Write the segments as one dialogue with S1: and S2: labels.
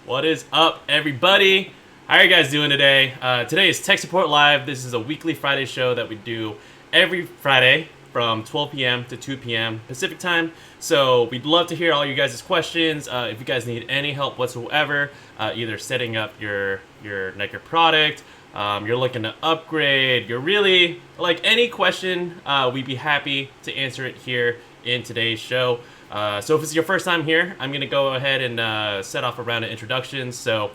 S1: What is up, everybody? How are you guys doing today? Today is Tech Support Live. This is a weekly Friday show that we do every Friday from 12 p.m. to 2 p.m. Pacific time. So we'd love to hear all you guys' questions. If you guys need any help whatsoever, either setting up your NETGEAR product, you're looking to upgrade, you're really like any question, we'd be happy to answer it here in today's show. So if it's your first time here, I'm going to go ahead and set off a round of introductions. So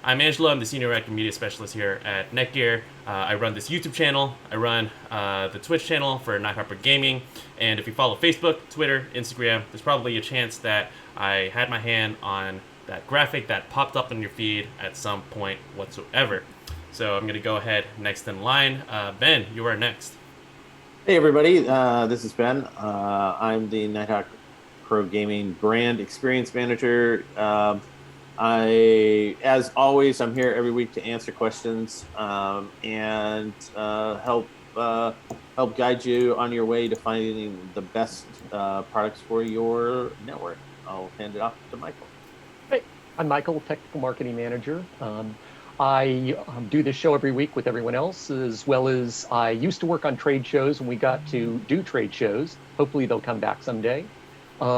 S1: I'm Angelo. I'm the Senior Active Media Specialist here at NETGEAR. I run this YouTube channel. I run the Twitch channel for Nighthawk Gaming. And if you follow Facebook, Twitter, Instagram, there's probably a chance that I had my hand on that graphic that popped up on your feed at some point whatsoever. So I'm going to go ahead next in line. Ben, you are next.
S2: Hey everybody, this is Ben. I'm the Nighthawk Pro Gaming Brand Experience Manager. As always, I'm here every week to answer questions and help guide you on your way to finding the best products for your network. I'll hand it off to Michael.
S3: Hey, I'm Michael, Technical Marketing Manager. I do this show every week with everyone else, as well as I used to work on trade shows when we got to do trade shows. Hopefully they'll come back someday.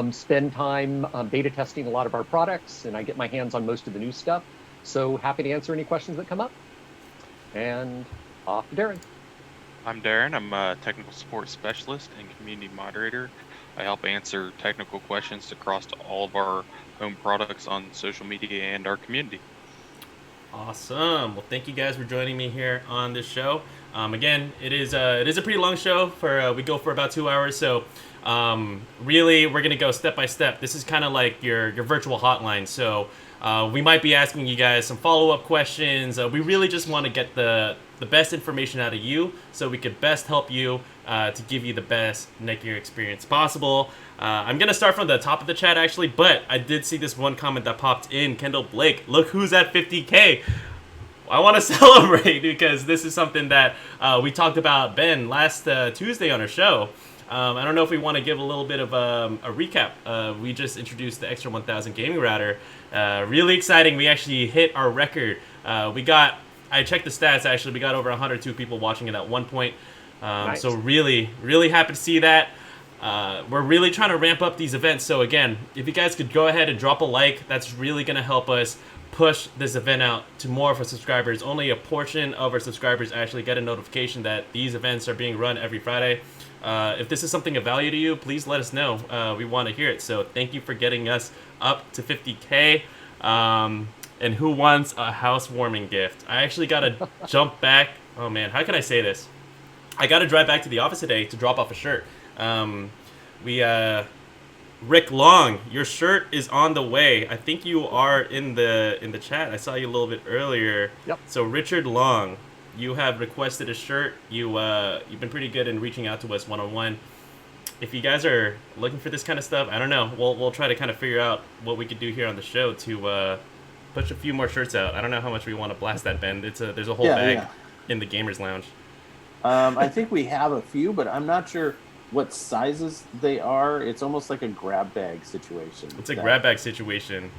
S3: Spend time beta testing a lot of our products, and I get my hands on most of the new stuff. So happy to answer any questions that come up. And off to Darren.
S4: I'm Darren. I'm a technical support specialist and community moderator. I help answer technical questions across all of our home products on social media and our community.
S1: Awesome. Well, thank you guys for joining me here on this show. Again, it is a pretty long show. We go for about 2 hours. So really, we're gonna go step by step. This is kind of like your virtual hotline. So we might be asking you guys some follow-up questions. We really just want to get the best information out of you, so we could best help you to give you the best NETGEAR experience possible. I'm gonna start from the top of the chat actually, but I did see this one comment that popped in. Kendall Blake, look who's at 50K. I want to celebrate because this is something that we talked about, Ben, last Tuesday on our show. I don't know if we want to give a little bit of a recap. We just introduced the Extra 1000 gaming router. Really exciting. We actually hit our record. I checked the stats actually. We got over 102 people watching it at one point.
S3: Nice.
S1: So really, really happy to see that. We're really trying to ramp up these events. So again, if you guys could go ahead and drop a like, that's really going to help us push this event out to more of our subscribers. Only a portion of our subscribers actually get a notification that these events are being run every Friday. If this is something of value to you, please let us know. We want to hear it. So thank you for getting us up to 50K. And who wants a housewarming gift? I actually got to jump back. Oh man, how can I say this? I got to drive back to the office today to drop off a shirt. Rick Long, your shirt is on the way. I think you are in the chat. I saw you a little bit earlier.
S3: Yep.
S1: So Richard Long, you have requested a shirt. You've been pretty good in reaching out to us one-on-one. If you guys are looking for this kind of stuff, I don't know. We'll try to kind of figure out what we could do here on the show to push a few more shirts out. I don't know how much we want to blast that, Ben. There's a whole bag in the gamers lounge.
S2: I think we have a few, but I'm not sure what sizes they are. It's almost like a grab bag situation.
S1: It's a grab bag situation.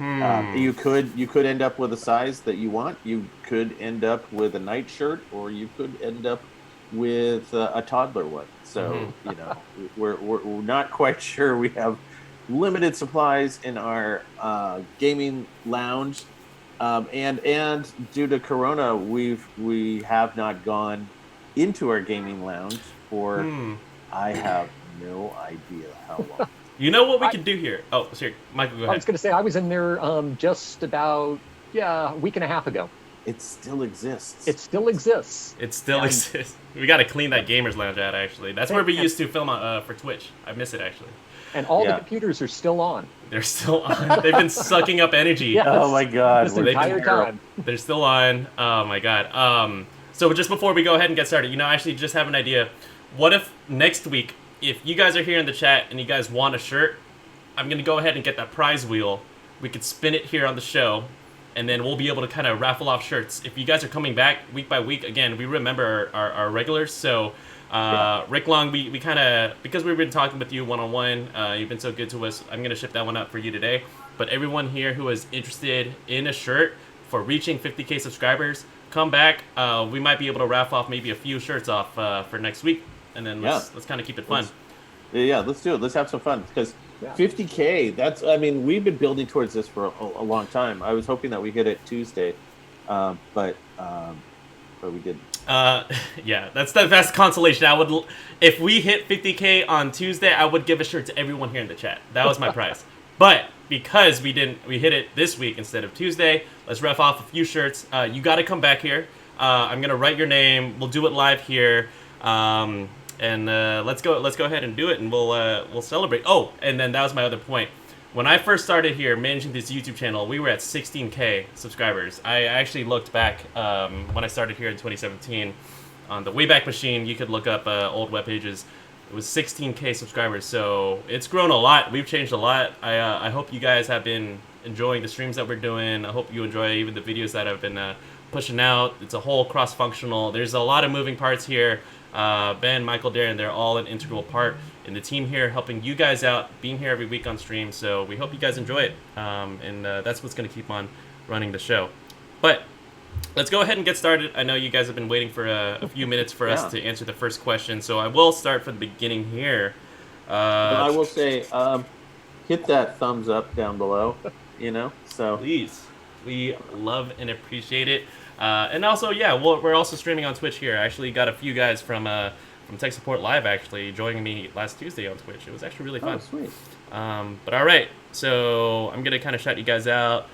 S2: You could end up with a size that you want. You could end up with a nightshirt, or you could end up with a toddler one. So you know, we're not quite sure. We have limited supplies in our gaming lounge, and due to Corona, we have not gone into our gaming lounge for I have no idea how long.
S1: You know what we can do here? Oh, sorry, Michael, go ahead.
S3: I was going to say, I was in there just about, a week and a half ago.
S2: It still exists.
S3: It still exists.
S1: It still exists. We got to clean that gamers lounge out, actually. That's where we used to film for Twitch. I miss it, actually.
S3: And all the computers are still on.
S1: They're still on. They've been sucking up energy.
S3: Yes.
S2: Oh my God.
S3: This entire time.
S1: They're still on. Oh my God. So just before we go ahead and get started, I actually just have an idea. What if next week, if you guys are here in the chat and you guys want a shirt, I'm going to go ahead and get that prize wheel. We could spin it here on the show, and then we'll be able to kind of raffle off shirts. If you guys are coming back week by week, again, we remember our regulars. So Rick Long, we kind of, because we've been talking with you one-on-one, you've been so good to us, I'm going to ship that one out for you today. but everyone here who is interested in a shirt for reaching 50K subscribers, come back. We might be able to raffle off maybe a few shirts off for next week, and then let's kind of keep it fun.
S2: Let's do it. Let's have some fun, because 50K, we've been building towards this for a long time. I was hoping that we hit it Tuesday, but we didn't.
S1: That's the consolation. If we hit 50K on Tuesday, I would give a shirt to everyone here in the chat. That was my prize. But because we hit it this week instead of Tuesday, let's ref off a few shirts. You got to come back here. I'm gonna write your name. We'll do it live here. And let's go ahead and do it, and we'll celebrate. Oh, and then that was my other point. When I first started here managing this YouTube channel, we were at 16K subscribers. I actually looked back when I started here in 2017 on the Wayback Machine. You could look up old web pages. It was 16K subscribers, so it's grown a lot. We've changed a lot. I hope you guys have been enjoying the streams that we're doing. I hope you enjoy even the videos that I've been pushing out. It's a whole cross-functional. There's a lot of moving parts here. Ben, Michael, Darren, they're all an integral part in the team here, helping you guys out, being here every week on stream. So we hope you guys enjoy it, and that's what's going to keep on running the show. But let's go ahead and get started. I know you guys have been waiting for a few minutes for us to answer the first question, so I will start from the beginning here.
S2: I will say, hit that thumbs up down below, so
S1: please. We love and appreciate it. And also, we're also streaming on Twitch here. I actually got a few guys from Tech Support Live actually joining me last Tuesday on Twitch. It was actually really fun.
S2: Oh, sweet.
S1: But all right, so I'm gonna kind of shout you guys out.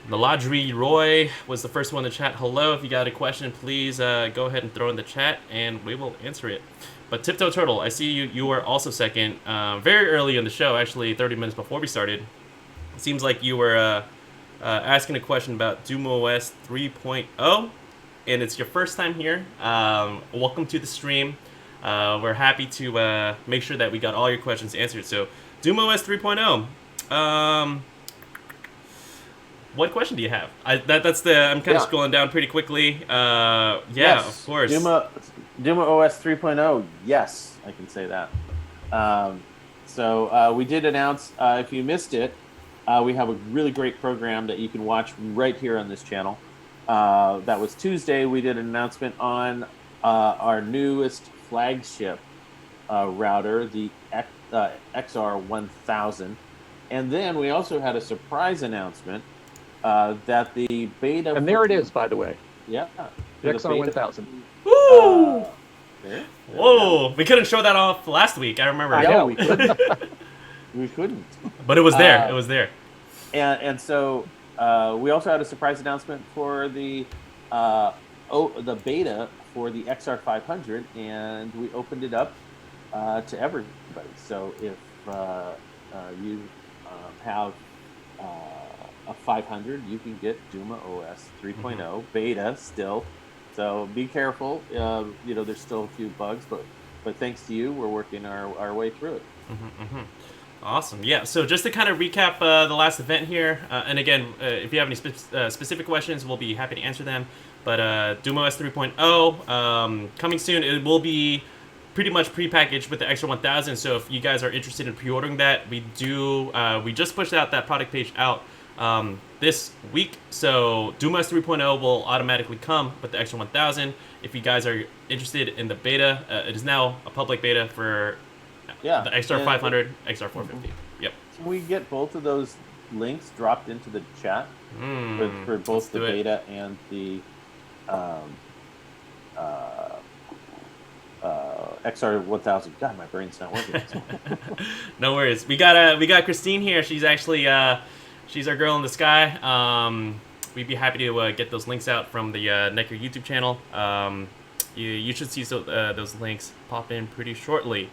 S1: Naladri Roy was the first one to chat. Hello, if you got a question, please go ahead and throw in the chat, and we will answer it. But Tiptoe Turtle, I see you were also second, very early in the show, actually 30 minutes before we started. It seems like you were asking a question about Doom OS 3.0, and it's your first time here. Welcome to the stream. We're happy to make sure that we got all your questions answered. So, Doom OS 3.0. What question do you have? I'm kind of scrolling down pretty quickly.
S2: Yes,
S1: of course.
S2: Doom OS 3.0. Yes, I can say that. So we did announce. If you missed it, we have a really great program that you can watch right here on this channel. That was Tuesday. We did an announcement on our newest flagship router, the XR1000. And then we also had a surprise announcement that the beta...
S3: And there it is, by the way.
S2: Yeah.
S3: The XR1000.
S1: Woo! Whoa! We couldn't show that off last week, I remember.
S3: I know, we couldn't.
S2: We couldn't.
S1: But it was there. It was there.
S2: And so we also had a surprise announcement for the beta for the XR500, and we opened it up to everybody. So if you have a 500, you can get Doom OS 3.0 beta still. So be careful. There's still a few bugs, but thanks to you, we're working our way through it.
S1: Awesome. Yeah. So just to kind of recap the last event here, and again, if you have any specific questions, we'll be happy to answer them. But Doom OS 3.0 coming soon. It will be pretty much prepackaged with the XR1000. So if you guys are interested in pre-ordering that, we just pushed out that product page out this week. So Doom OS 3.0 will automatically come with the XR1000. If you guys are interested in the beta, it is now a public beta for the XR500, XR450. Yep.
S2: Can we get both of those links dropped into the chat for both the beta and the XR1000? God, my brain's not working.
S1: No worries. We got Christine here. She's actually she's our girl in the sky. We'd be happy to get those links out from the NETGEAR YouTube channel. You should see those links pop in pretty shortly.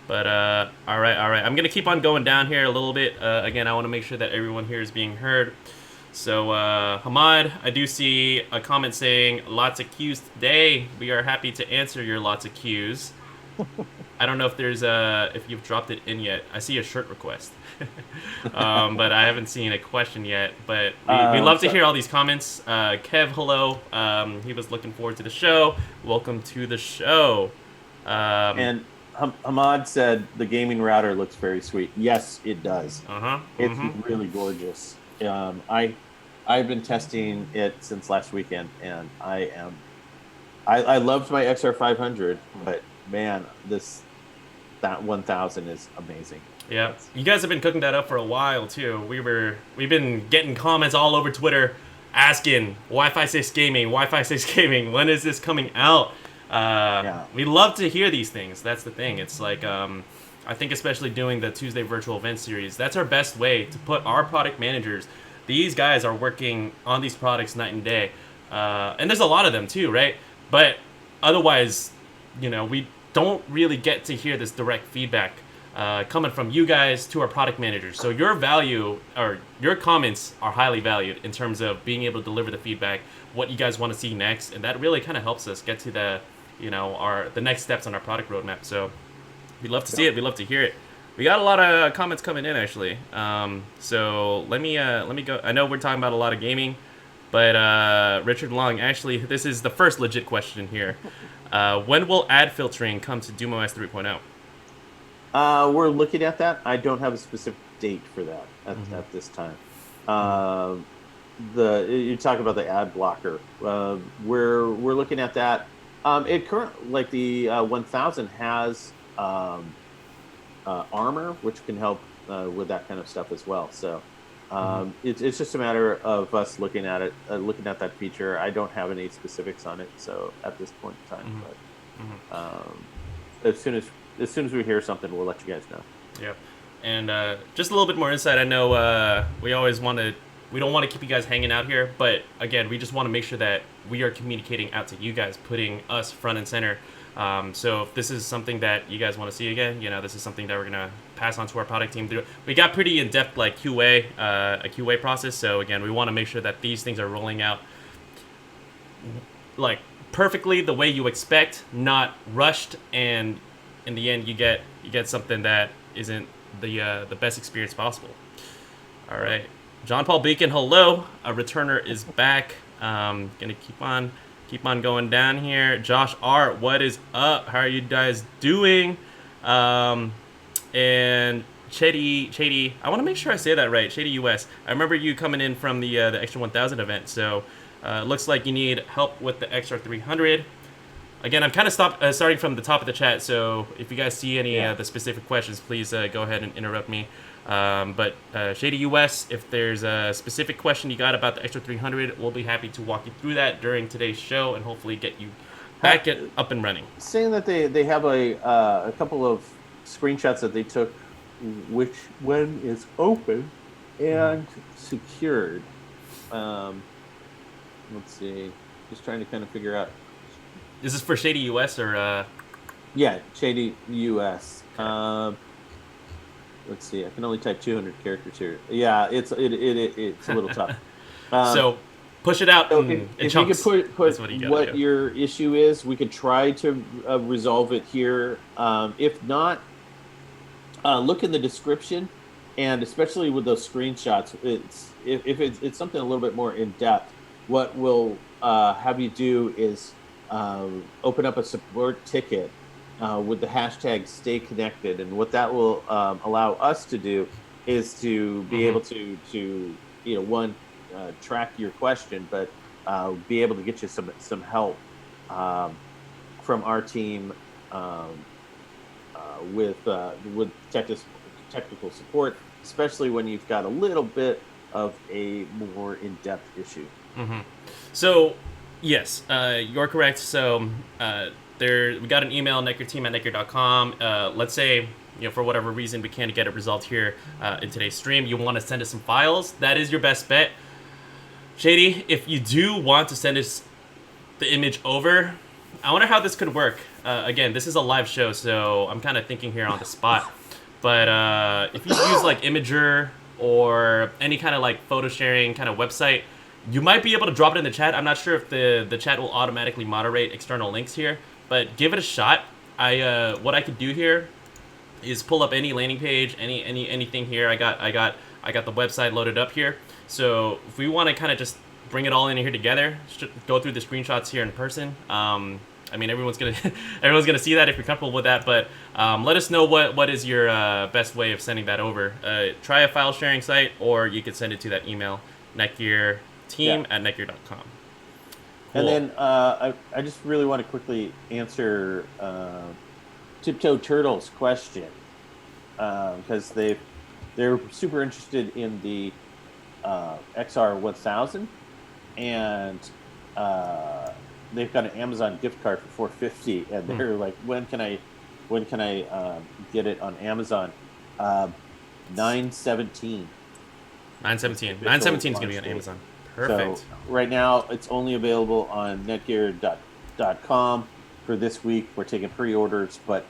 S1: But all right. I'm gonna keep on going down here a little bit. Again, I want to make sure that everyone here is being heard. So Hamad, I do see a comment saying lots of Qs today. We are happy to answer your lots of Qs. I don't know if there's if you've dropped it in yet. I see a shirt request, but I haven't seen a question yet. But we love to hear all these comments. Kev, hello. He was looking forward to the show. Welcome to the show.
S2: And Hamad said the gaming router looks very sweet. Yes, it does.
S1: Uh-huh.
S2: It's really gorgeous. I've been testing it since last weekend, and I loved my XR500, but man, that 1000 is amazing.
S1: Yeah, you guys have been cooking that up for a while too. We've been getting comments all over Twitter asking Wi-Fi 6 gaming, Wi-Fi 6 gaming. When is this coming out? We love to hear these things. That's the thing. It's like I think especially doing the Tuesday virtual event series, that's our best way to put our product managers. These guys are working on these products night and day, and there's a lot of them too, right? But otherwise, we don't really get to hear this direct feedback coming from you guys to our product managers. So your value or your comments are highly valued in terms of being able to deliver the feedback, what you guys want to see next, and that really kind of helps us get to the next steps on our product roadmap. So we'd love to see it. We'd love to hear it. We got a lot of comments coming in actually. So let me go. I know we're talking about a lot of gaming, but Richard Long, actually, this is the first legit question here. When will ad filtering come to DoomOS 3.0?
S2: We're looking at that. I don't have a specific date for that at this time. You talk about the ad blocker. We're looking at that. The 1000 has armor, which can help with that kind of stuff as well. So it's just a matter of us looking at it, looking at that feature. I don't have any specifics on it, so at this point in time, but as soon as we hear something, we'll let you guys know.
S1: Yeah, and just a little bit more insight. I know we don't want to keep you guys hanging out here, but again, we just want to make sure that we are communicating out to you guys, putting us front and center. So if this is something that you guys want to see again, this is something that we're gonna pass on to our product team. We got pretty in depth a QA process. So again, we want to make sure that these things are rolling out perfectly the way you expect, not rushed, and in the end you get something that isn't the best experience possible. All right, John Paul Beacon, hello. A returner is back. Gonna keep on going down here. Josh R, what is up? How are you guys doing? And Chady, I want to make sure I say that right. Chady US. I remember you coming in from the Extra 1000 event. So it looks like you need help with the Extra 300. Again, I'm kind of starting from the top of the chat. So if you guys see any of the specific questions, please go ahead and interrupt me. But Shady US, if there's a specific question you got about the Extra 300, we'll be happy to walk you through that during today's show and hopefully get you back up and running.
S2: Saying that they have a couple of screenshots that they took, which one is open and secured. Let's see. Just trying to kind of figure out.
S1: Is this for Shady US or?
S2: Yeah, Shady US. Okay. Let's see. I can only type 200 characters here. Yeah, it's a little tough.
S1: So push it out.
S2: If you could put what your issue is, we could try to resolve it here. If not, look in the description, and especially with those screenshots, if it's something a little bit more in depth, what we'll have you do is open up a support ticket with the hashtag stay connected, and what that will allow us to do is to be able to track your question, but be able to get you some help from our team with technical support, especially when you've got a little bit of a more in-depth issue.
S1: So yes, you're correct. So we got an email, NETGEARteam@NETGEAR.com. Let's say, for whatever reason we can't get it resolved here in today's stream. You want to send us some files. That is your best bet. Shady, if you do want to send us the image over, I wonder how this could work. Again, this is a live show, so I'm kind of thinking here on the spot. But if you use Imager or any kind of photo sharing kind of website, you might be able to drop it in the chat. I'm not sure if the chat will automatically moderate external links here, but give it a shot. What I could do here is pull up any landing page, anything here. I got the website loaded up here. So if we want to kind of just bring it all in here together, go through the screenshots here in person. I mean, everyone's gonna everyone's gonna see that if you're comfortable with that. But let us know what is your best way of sending that over. Try a file sharing site, or you could send it to that email, netgearteam@netgear.com.
S2: And then I just really want to quickly answer Tiptoe Turtle's question, because they're super interested in the XR 1000, and they've got an Amazon gift card for $450, and they're like, when can I get it on Amazon? 9/17.
S1: 9/17. 9/17 is gonna be on Amazon. Perfect.
S2: So right now it's only available on netgear.com for this week. We're taking pre-orders, but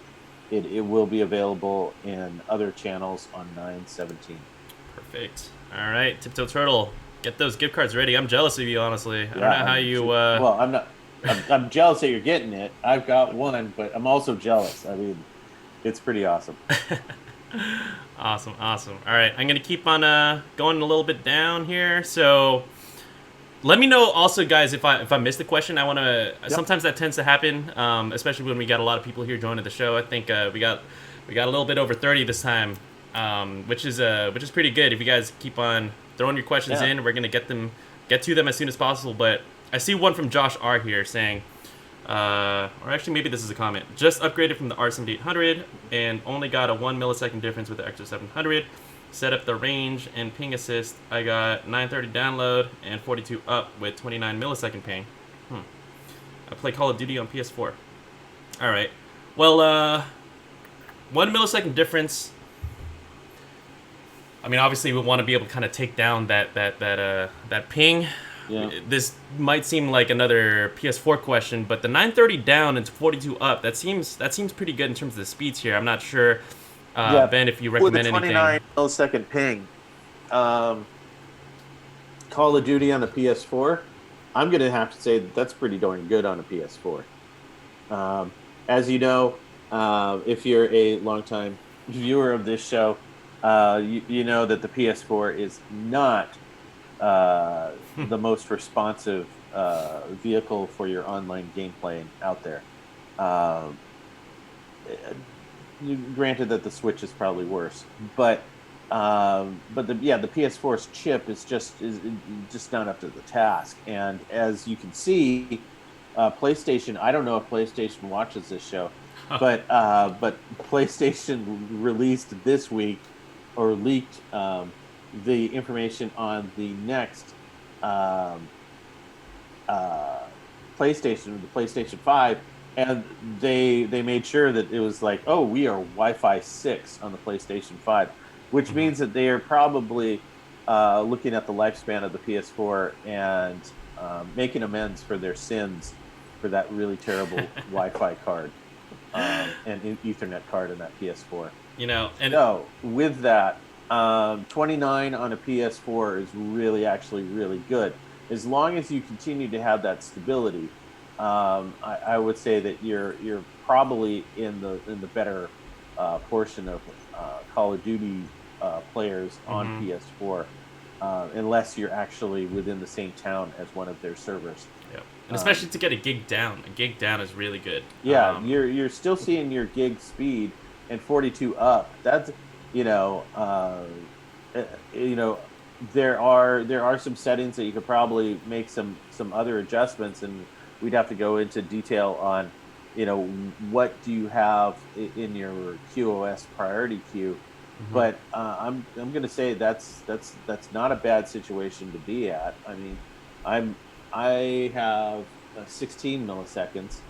S2: it will be available in other channels on 9/17.
S1: Perfect. All right, Tiptoe Turtle, get those gift cards ready. I'm jealous of you, honestly. I don't know how you.
S2: Well, I'm not. I'm jealous that you're getting it. I've got one, but I'm also jealous. I mean, it's pretty awesome.
S1: Awesome. All right, I'm gonna keep on going a little bit down here. So let me know also, guys, if I missed the question. I want to. Yep. Sometimes that tends to happen, especially when we got a lot of people here joining the show. I think we got a little bit over 30 this time, which is pretty good. If you guys keep on throwing your questions in, we're gonna get to them as soon as possible. But I see one from Josh R here saying, or actually maybe this is a comment. Just upgraded from the R7800 and only got a 1 millisecond difference with the extra 700. Set up the range and ping assist. I got 930 download and 42 up with 29 millisecond ping. I play Call of Duty on PS4. All right. Well, 1 millisecond difference. I mean, obviously we want to be able to kind of take down that ping. Yeah. This might seem like another PS4 question, but the 930 down and 42 up, that seems pretty good in terms of the speeds here. I'm not sure, Ben, if you recommend anything. With a
S2: 29 millisecond ping, Call of Duty on the PS4, I'm going to have to say that's pretty darn good on a PS4. As you know, if you're a longtime viewer of this show, you know that the PS4 is not the most responsive vehicle for your online game playing out there. Granted that the Switch is probably worse, but the PS4's chip is just not up to the task. And as you can see, PlayStation. I don't know if PlayStation watches this show, but PlayStation released this week or leaked the information on the next PlayStation, the PlayStation 5, and they made sure that it was like, oh, we are Wi-Fi 6 on the PlayStation 5, which means that they are probably looking at the lifespan of the PS4 and making amends for their sins for that really terrible Wi-Fi card and Ethernet card in that PS4.
S1: And
S2: so with that, 29 on a PS4 is actually really good. As long as you continue to have that stability, I would say that you're probably in the better portion of Call of Duty players on PS4, unless you're actually within the same town as one of their servers.
S1: Yeah, and especially to get a gig down. A gig down is really good.
S2: Yeah, you're still seeing your gig speed and 42 up. That's there are some settings that you could probably make some other adjustments, and we'd have to go into detail on what do you have in your QoS priority queue. But I'm going to say that's not a bad situation to be at. I mean, I have 16 milliseconds,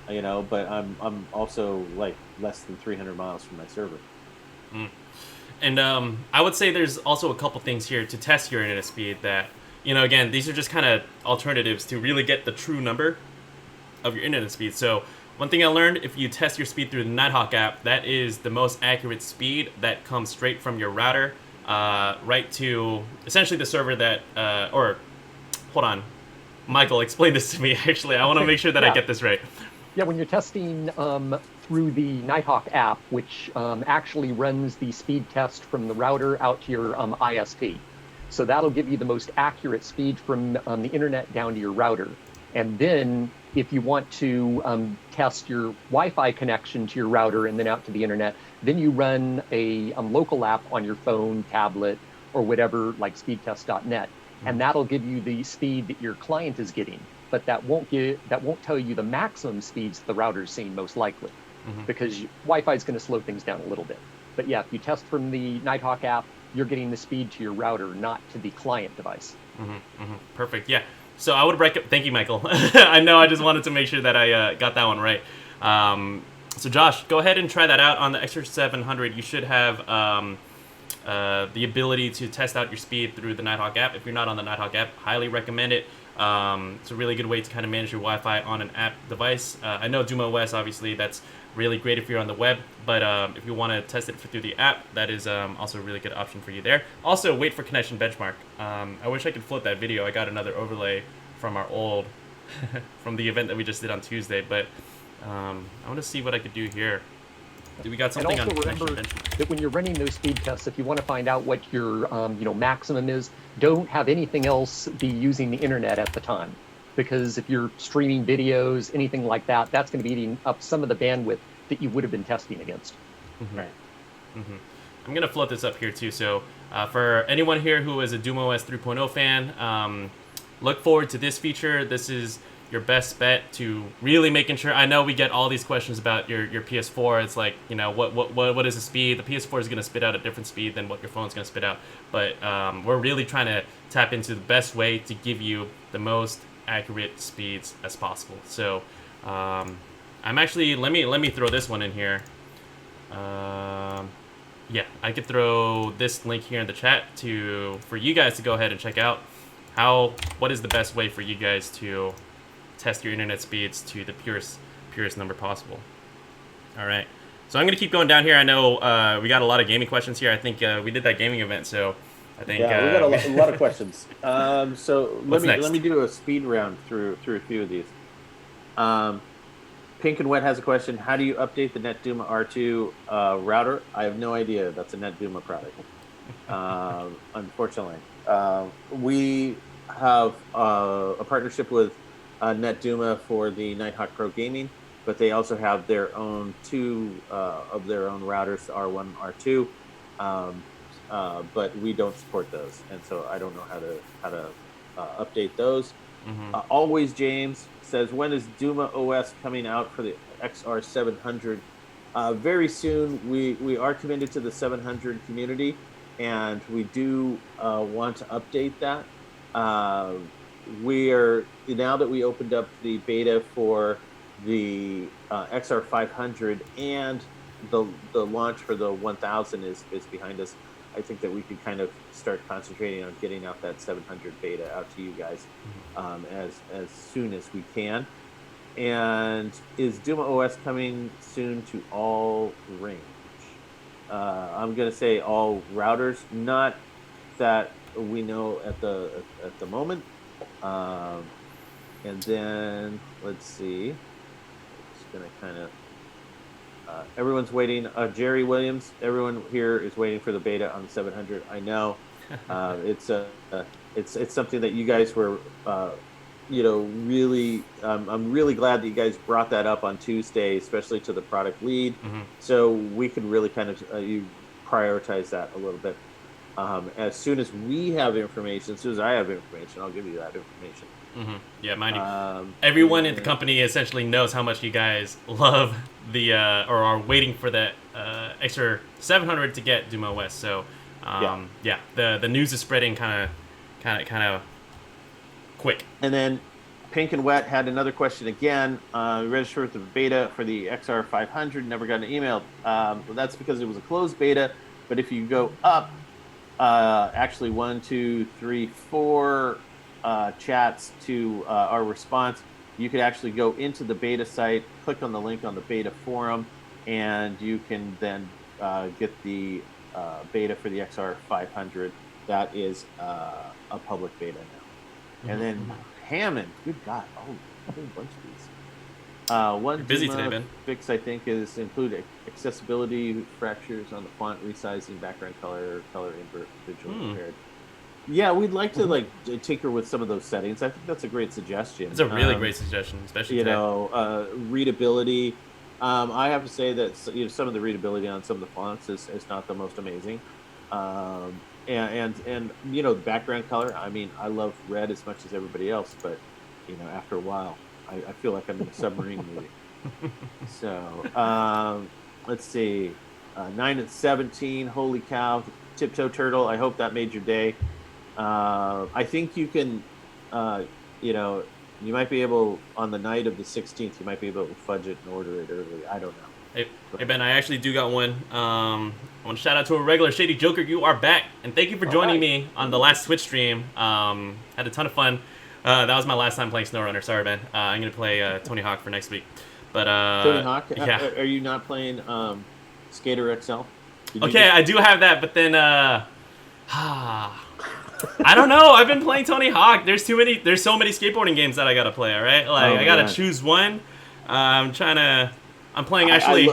S2: but I'm also like less than 300 miles from my server.
S1: And I would say there's also a couple things here to test your internet speed that, again, these are just kind of alternatives to really get the true number of your internet speed. So one thing I learned, if you test your speed through the Nighthawk app, that is the most accurate speed that comes straight from your router right to essentially the server that, hold on, Michael, explain this to me. Actually, I want to make sure that I get this right.
S3: Yeah, when you're testing through the Nighthawk app, which actually runs the speed test from the router out to your ISP. So that'll give you the most accurate speed from the internet down to your router. And then if you want to test your Wi-Fi connection to your router and then out to the internet, then you run a local app on your phone, tablet, or whatever, like speedtest.net, and that'll give you the speed that your client is getting. But that won't tell you the maximum speeds the router's seeing, most likely, because Wi-Fi is going to slow things down a little bit. But yeah, if you test from the Nighthawk app, you're getting the speed to your router, not to the client device.
S1: Perfect. Yeah. So I would recommend. Thank you, Michael. I know. I just wanted to make sure that I got that one right. So Josh, go ahead and try that out on the Extra 700. You should have the ability to test out your speed through the Nighthawk app. If you're not on the Nighthawk app, highly recommend it. It's a really good way to kind of manage your Wi-Fi on an app device. I know Doom OS, obviously, that's really great if you're on the web, but if you want to test it through the app, that is also a really good option for you there. Also, wait for connection benchmark. I wish I could float that video. I got another overlay from our old, from the event that we just did on Tuesday, but I want to see what I could do here. Do we got something
S3: and also
S1: on connection
S3: remember
S1: benchmark?
S3: that when you're running those speed tests, if you want to find out what your maximum is, don't have anything else be using the internet at the time. Because if you're streaming videos, anything like that, that's going to be eating up some of the bandwidth that you would have been testing against.
S2: Right.
S1: I'm going to float this up here too. So for anyone here who is a Doom OS 3.0 fan, look forward to this feature. This is your best bet to really making sure. I know we get all these questions about your PS4. It's like, what is the speed? The PS4 is going to spit out a different speed than what your phone's going to spit out. But we're really trying to tap into the best way to give you the most accurate speeds as possible. So I'm actually, let me throw this one in here. Yeah, I could throw this link here in the chat for you guys to go ahead and check out what is the best way for you guys to test your internet speeds to the purest number possible. All right, so I'm gonna keep going down here. I know we got a lot of gaming questions here. I think we did that gaming event, so I think
S2: we got a lot of questions. So let me do a speed round through a few of these. Pink and Wet has a question. How do you update the NetDuma R2 router? I have no idea. That's a NetDuma product. Unfortunately, we have a partnership with NetDuma for the Nighthawk Pro Gaming, but they also have their own two of their own routers, R1, R2. But we don't support those, and so I don't know how to update those. Always James says, when is Duma OS coming out for the XR700? Very soon. We are committed to the 700 community, and we do want to update that. We are, now that we opened up the beta for the XR500 and the launch for the 1000 is behind us, I think that we could kind of start concentrating on getting out that 700 beta out to you guys as soon as we can. And is Duma OS coming soon to all range? I'm going to say all routers, not that we know at the moment. And then let's see. Just going to kind of. Everyone's waiting. Jerry Williams. Everyone here is waiting for the beta on the 700. I know. It's something that you guys were, really. I'm really glad that you guys brought that up on Tuesday, especially to the product lead, so we could really kind of you prioritize that a little bit. As soon as we have information, as soon as I have information, I'll give you that information.
S1: Yeah, mind you, everyone in the company essentially knows how much you guys love the or are waiting for that extra 700 to get Doom OS. So the news is spreading kind of quick.
S2: And then Pink and Wet had another question again. Registered with the beta for the XR500, never got an email. Well, that's because it was a closed beta. But if you go up, actually 1, 2, 3, 4 chats to our response, you could actually go into the beta site, click on the link on the beta forum, and you can then get the beta for the XR500. That is a public beta now. And then Hammond, good God, a whole bunch of these. One
S1: busy today, Ben.
S2: Fix, I think, is include accessibility fractures on the font, resizing, background color invert, visually impaired. Yeah, we'd like to like tinker with some of those settings. I think that's a great suggestion.
S1: It's a really great suggestion, especially
S2: You
S1: today.
S2: know, readability. I have to say that some of the readability on some of the fonts is not the most amazing. And you know, the background color. I mean, I love red as much as everybody else, but you know, after a while, I feel like I'm in a submarine movie. So let's see, 9 and 17. Holy cow! Tiptoe Turtle. I hope that made your day. I think you can, you know, you might be able on the night of the 16th. You might be able to fudge it and order it early. I don't know.
S1: Hey Ben, I actually do got one. I want to shout out to a regular Shady Joker. You are back, and thank you for joining me on the last Twitch stream. Had a ton of fun. That was my last time playing SnowRunner. Sorry, Ben. I'm gonna play Tony Hawk for next week. But
S2: Tony Hawk.
S1: yeah.
S2: Are you not playing Skater XL?
S1: Okay, I do have that, but then I don't know. I've been playing Tony Hawk. There's so many skateboarding games that I gotta play. All right, like I gotta choose one. I'm playing actually.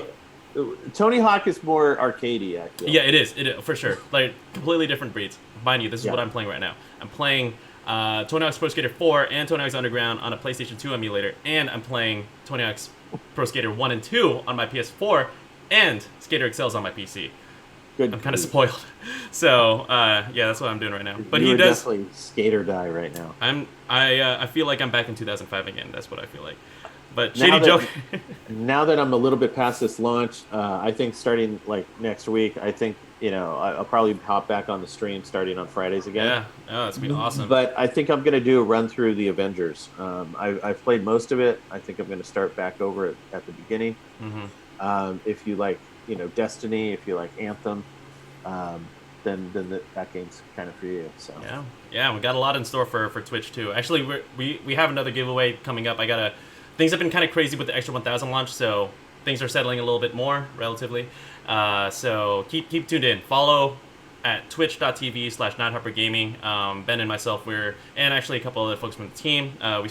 S2: Tony Hawk is more arcadey, I feel.
S1: Yeah, it is for sure. Like completely different breeds. Mind you, this is what I'm playing right now. I'm playing Tony Hawk's Pro Skater 4 and Tony Hawk's Underground on a PlayStation 2 emulator, and I'm playing Tony Hawk's Pro Skater 1 and 2 on my PS4, and Skater XL's on my PC.
S2: Good.
S1: I'm kind of spoiled. So yeah, that's what I'm doing right now. But
S2: You're
S1: he does.
S2: definitely skate or die right now.
S1: I feel like I'm back in 2005 again. That's what I feel like. But Shady Joker.
S2: Now that I'm a little bit past this launch, I think starting like next week, I think I'll probably hop back on the stream starting on Fridays again.
S1: Yeah, oh, that's gonna be awesome.
S2: But I think I'm gonna do a run through the Avengers. I've played most of it. I think I'm gonna start back over it at the beginning.
S1: Mm-hmm.
S2: If you like, Destiny, if you like Anthem, then that game's kind of for you. So
S1: yeah, we got a lot in store for Twitch too. Actually, we have another giveaway coming up. Things have been kind of crazy with the Extra 1000 launch, so things are settling a little bit more relatively. So keep tuned in. Follow at twitch.tv/nighthawk Ben and myself, and actually a couple other folks from the team. We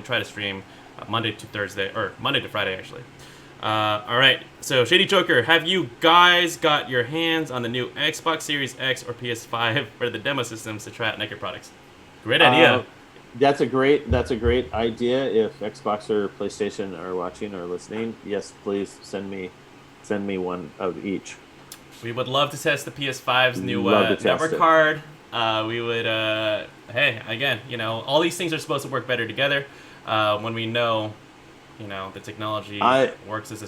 S1: try to stream Monday to Friday actually. All right, so Shady Joker, have you guys got your hands on the new Xbox Series X or PS5 for the demo systems to try out NETGEAR products? Great idea.
S2: That's a great idea. If Xbox or PlayStation are watching or listening, yes, please send me one of each.
S1: We would love to test the PS5's new network card. We would, hey, again, all these things are supposed to work better together when we know, the technology works as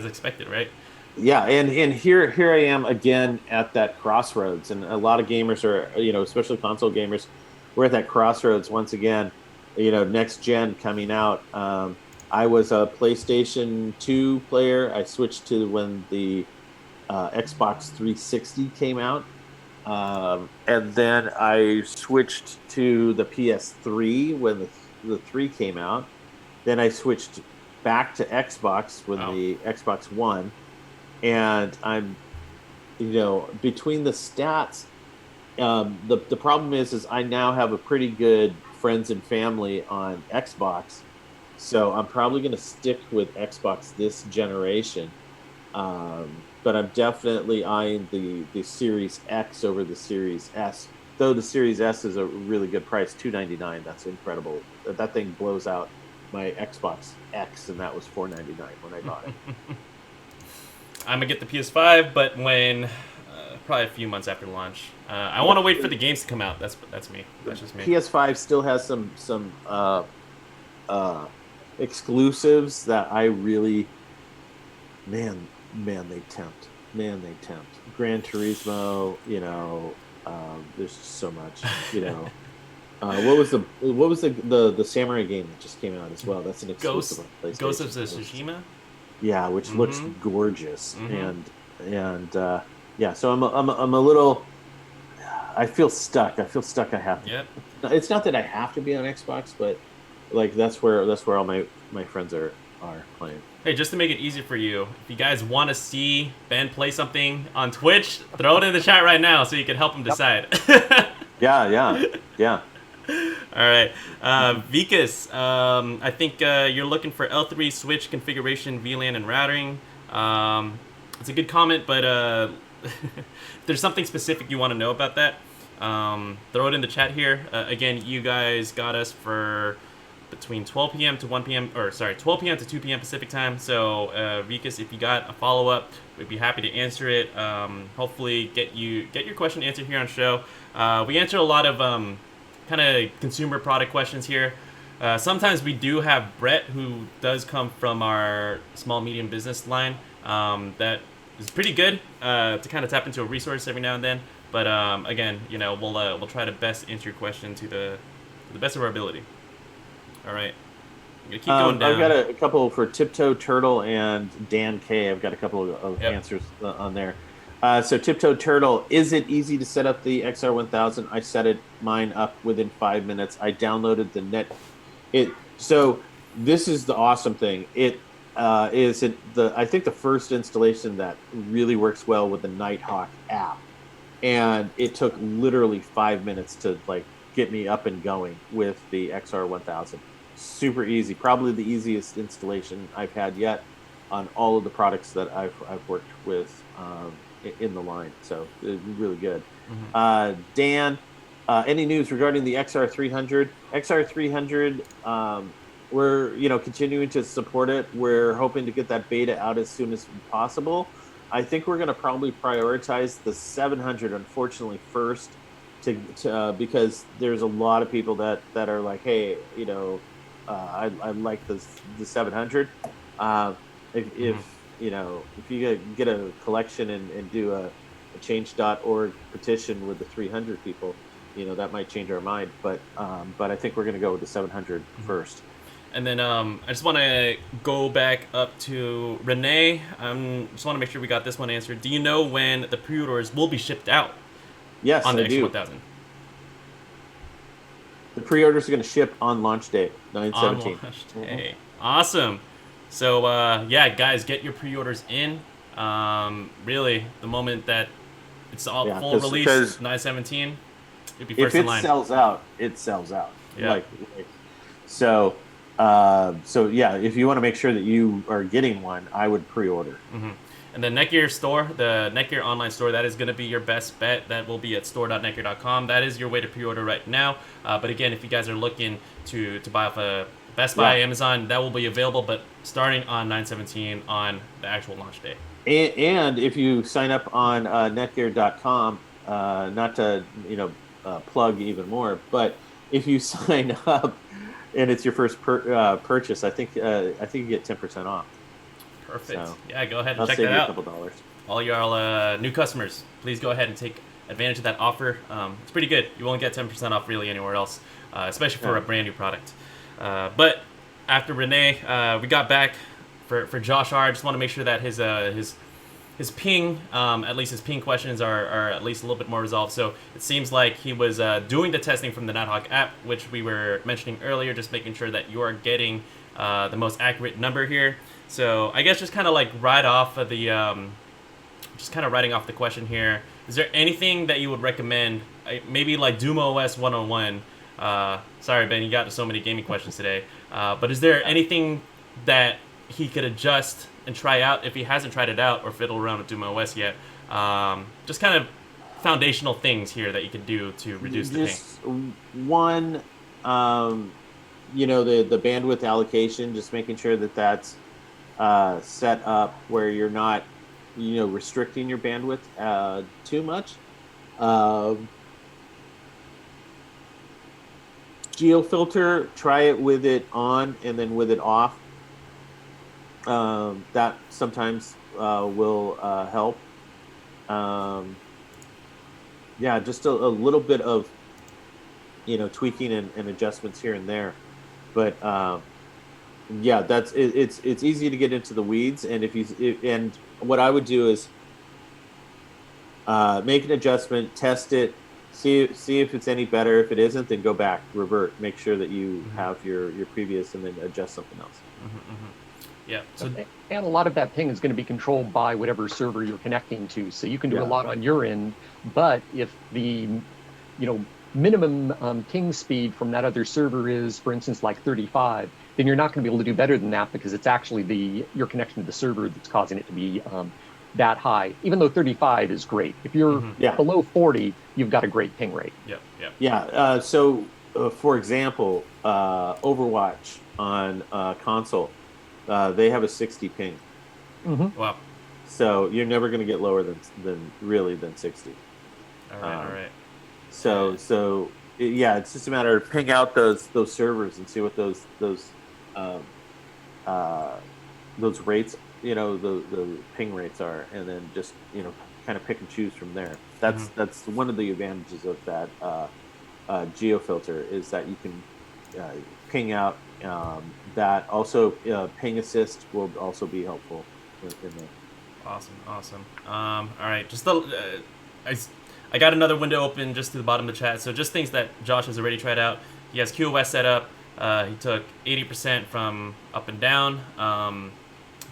S1: expected, right?
S2: Yeah, and here I am again at that crossroads, and a lot of gamers are, especially console gamers, we're at that crossroads once again. Next gen coming out. I was a PlayStation 2 player. I switched to when the Xbox 360 came out. And then I switched to the PS3 when the 3 came out. Then I switched back to Xbox when the Xbox One. And I'm, between the stats, the problem is I now have a pretty good friends and family on Xbox. So I'm probably going to stick with Xbox this generation. But I'm definitely eyeing the Series X over the Series S. Though the Series S is a really good price, $299. That's incredible. That thing blows out my Xbox X, and that was $499 when I bought it.
S1: I'm going to get the PS5, but when... probably a few months after launch. I want to wait for the games to come out. That's me. That's just me.
S2: PS5 still has some exclusives that I really, man, they tempt. Gran Turismo, there's just so much. What was the samurai game that just came out as well? That's an exclusive on PlayStation.
S1: Ghost of Tsushima.
S2: Yeah, which looks gorgeous, and yeah, so I'm a little. I feel stuck. I have to.
S1: Yep.
S2: It's not that I have to be on Xbox, but like that's where all my friends are playing.
S1: Hey, just to make it easier for you, if you guys want to see Ben play something on Twitch, throw it in the chat right now so you can help him decide.
S2: Yeah.
S1: All right, Vikas, I think you're looking for L3 switch configuration, VLAN, and routing. It's a good comment, but if there's something specific you want to know about that, throw it in the chat here. Again, you guys got us for between 12 p.m. to 1 p.m. or sorry, 12 p.m. to 2 p.m. Pacific time. So, Vikas, if you got a follow-up, we'd be happy to answer it. Hopefully, get your question answered here on show. We answer a lot of kind of consumer product questions here. Sometimes we do have Brett, who does come from our small medium business line. That is pretty good to kind of tap into a resource every now and then. But again, we'll try to best answer your question to the best of our ability. All right, I'm gonna keep going down.
S2: I've got a couple for Tiptoe Turtle and Dan K. I've got a couple of answers on there. So Tiptoe Turtle, is it easy to set up the XR1000? I set mine up within 5 minutes. I downloaded the net. So this is the awesome thing. I think the first installation that really works well with the Nighthawk app, and it took literally 5 minutes to get me up and going with the XR1000. Super easy, probably the easiest installation I've had yet on all of the products that I've worked with in the line. So really good. Mm-hmm. Dan, any news regarding the XR300? XR300, we're continuing to support it. We're hoping to get that beta out as soon as possible. I think we're going to probably prioritize the 700, unfortunately, first, because there's a lot of people that are like, hey, I like the 700. If you get a collection and do a change.org petition with the 300 people, that might change our mind. But I think we're going to go with the 700 first.
S1: And then I just want to go back up to Renee. Just want to make sure we got this one answered. Do you know when the pre-orders will be shipped out?
S2: Yes,
S1: on the
S2: I do.
S1: X1000.
S2: The pre-orders are going to ship on launch day, 9/17.
S1: On launch day. Awesome. So guys, get your pre-orders in. Really, the moment that it's all full release, 9/17, it'll be first in line.
S2: If it sells out, it sells out.
S1: Yeah.
S2: So if you want to make sure that you are getting one, I would pre-order.
S1: Mm-hmm. And the NETGEAR store, the NETGEAR online store, that is going to be your best bet. That will be at store.netgear.com. That is your way to pre-order right now. But again, if you guys are looking to buy off a Best Buy, Amazon, that will be available, but starting on 9/17 on the actual launch day.
S2: And if you sign up on netgear.com, not to plug even more, but if you sign up and it's your first purchase, I think you get 10% off.
S1: Perfect.
S2: So,
S1: go ahead and
S2: I'll
S1: check
S2: save
S1: that
S2: you
S1: out.
S2: a couple dollars.
S1: All y'all new customers, please go ahead and take advantage of that offer. It's pretty good. You won't get 10% off really anywhere else, especially for a brand new product. But after Renee, we got back for Josh R. I just want to make sure that his ping, at least his ping questions are at least a little bit more resolved. So it seems like he was doing the testing from the Nighthawk app, which we were mentioning earlier, just making sure that you are getting the most accurate number here. So I guess just kind of writing off the question here. Is there anything that you would recommend? Maybe like Doom OS 101. Sorry, Ben, you got so many gaming questions today. But is there anything that he could adjust and try out if he hasn't tried it out or fiddle around with Doom OS yet? Just kind of foundational things here that you could do to reduce the ping.
S2: One, the bandwidth allocation, just making sure that that's set up where you're not, restricting your bandwidth too much. GeoFilter, try it with it on and then with it off. That sometimes will help. Just a little bit of tweaking and adjustments here and there, but that's it's easy to get into the weeds. And and what I would do is make an adjustment, test it, see if it's any better. If it isn't, then go back, revert, make sure that you have your previous, and then adjust something else.
S1: Yeah. So,
S3: and a lot of that ping is going to be controlled by whatever server you're connecting to. So you can do a lot on your end, but if the minimum ping speed from that other server is, for instance, like 35, then you're not going to be able to do better than that, because it's actually your connection to the server that's causing it to be that high, even though 35 is great. If you're
S2: Yeah.
S3: below 40, you've got a great ping rate.
S1: Yep. Yep.
S2: Yeah. For example, Overwatch on console, they have a 60 ping.
S1: Wow.
S2: So you're never going to get lower than 60.
S1: All right. All right.
S2: Yeah, it's just a matter of ping out those servers and see what um, those rates, the ping rates are, and then just kind of pick and choose from there. That's one of the advantages of that geo filter, is that you can ping out that. Also, ping assist will also be helpful in there.
S1: Awesome. All right, just I got another window open just to the bottom of the chat. So just things that Josh has already tried out. He has QoS set up. He took 80% from up and down. I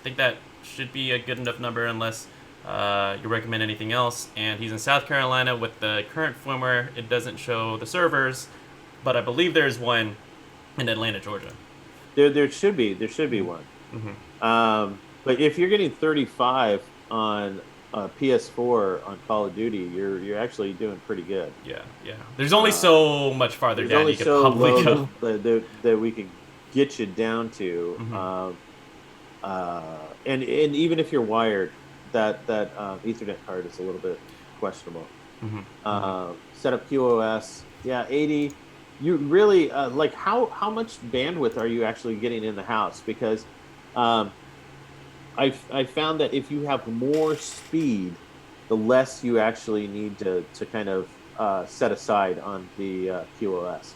S1: think that should be a good enough number unless you recommend anything else. And he's in South Carolina with the current firmware. It doesn't show the servers, but I believe there's one in Atlanta, Georgia.
S2: There should be one. But if you're getting 35 on PS4 on Call of Duty, you're actually doing pretty good.
S1: Yeah. There's only so much farther down you could probably go.
S2: That we could get you down to. And even if you're wired, that Ethernet card is a little bit questionable. Set up QoS. Yeah, 80. You really how much bandwidth are you actually getting in the house? Because I found that if you have more speed, the less you actually need to kind of set aside on the QoS.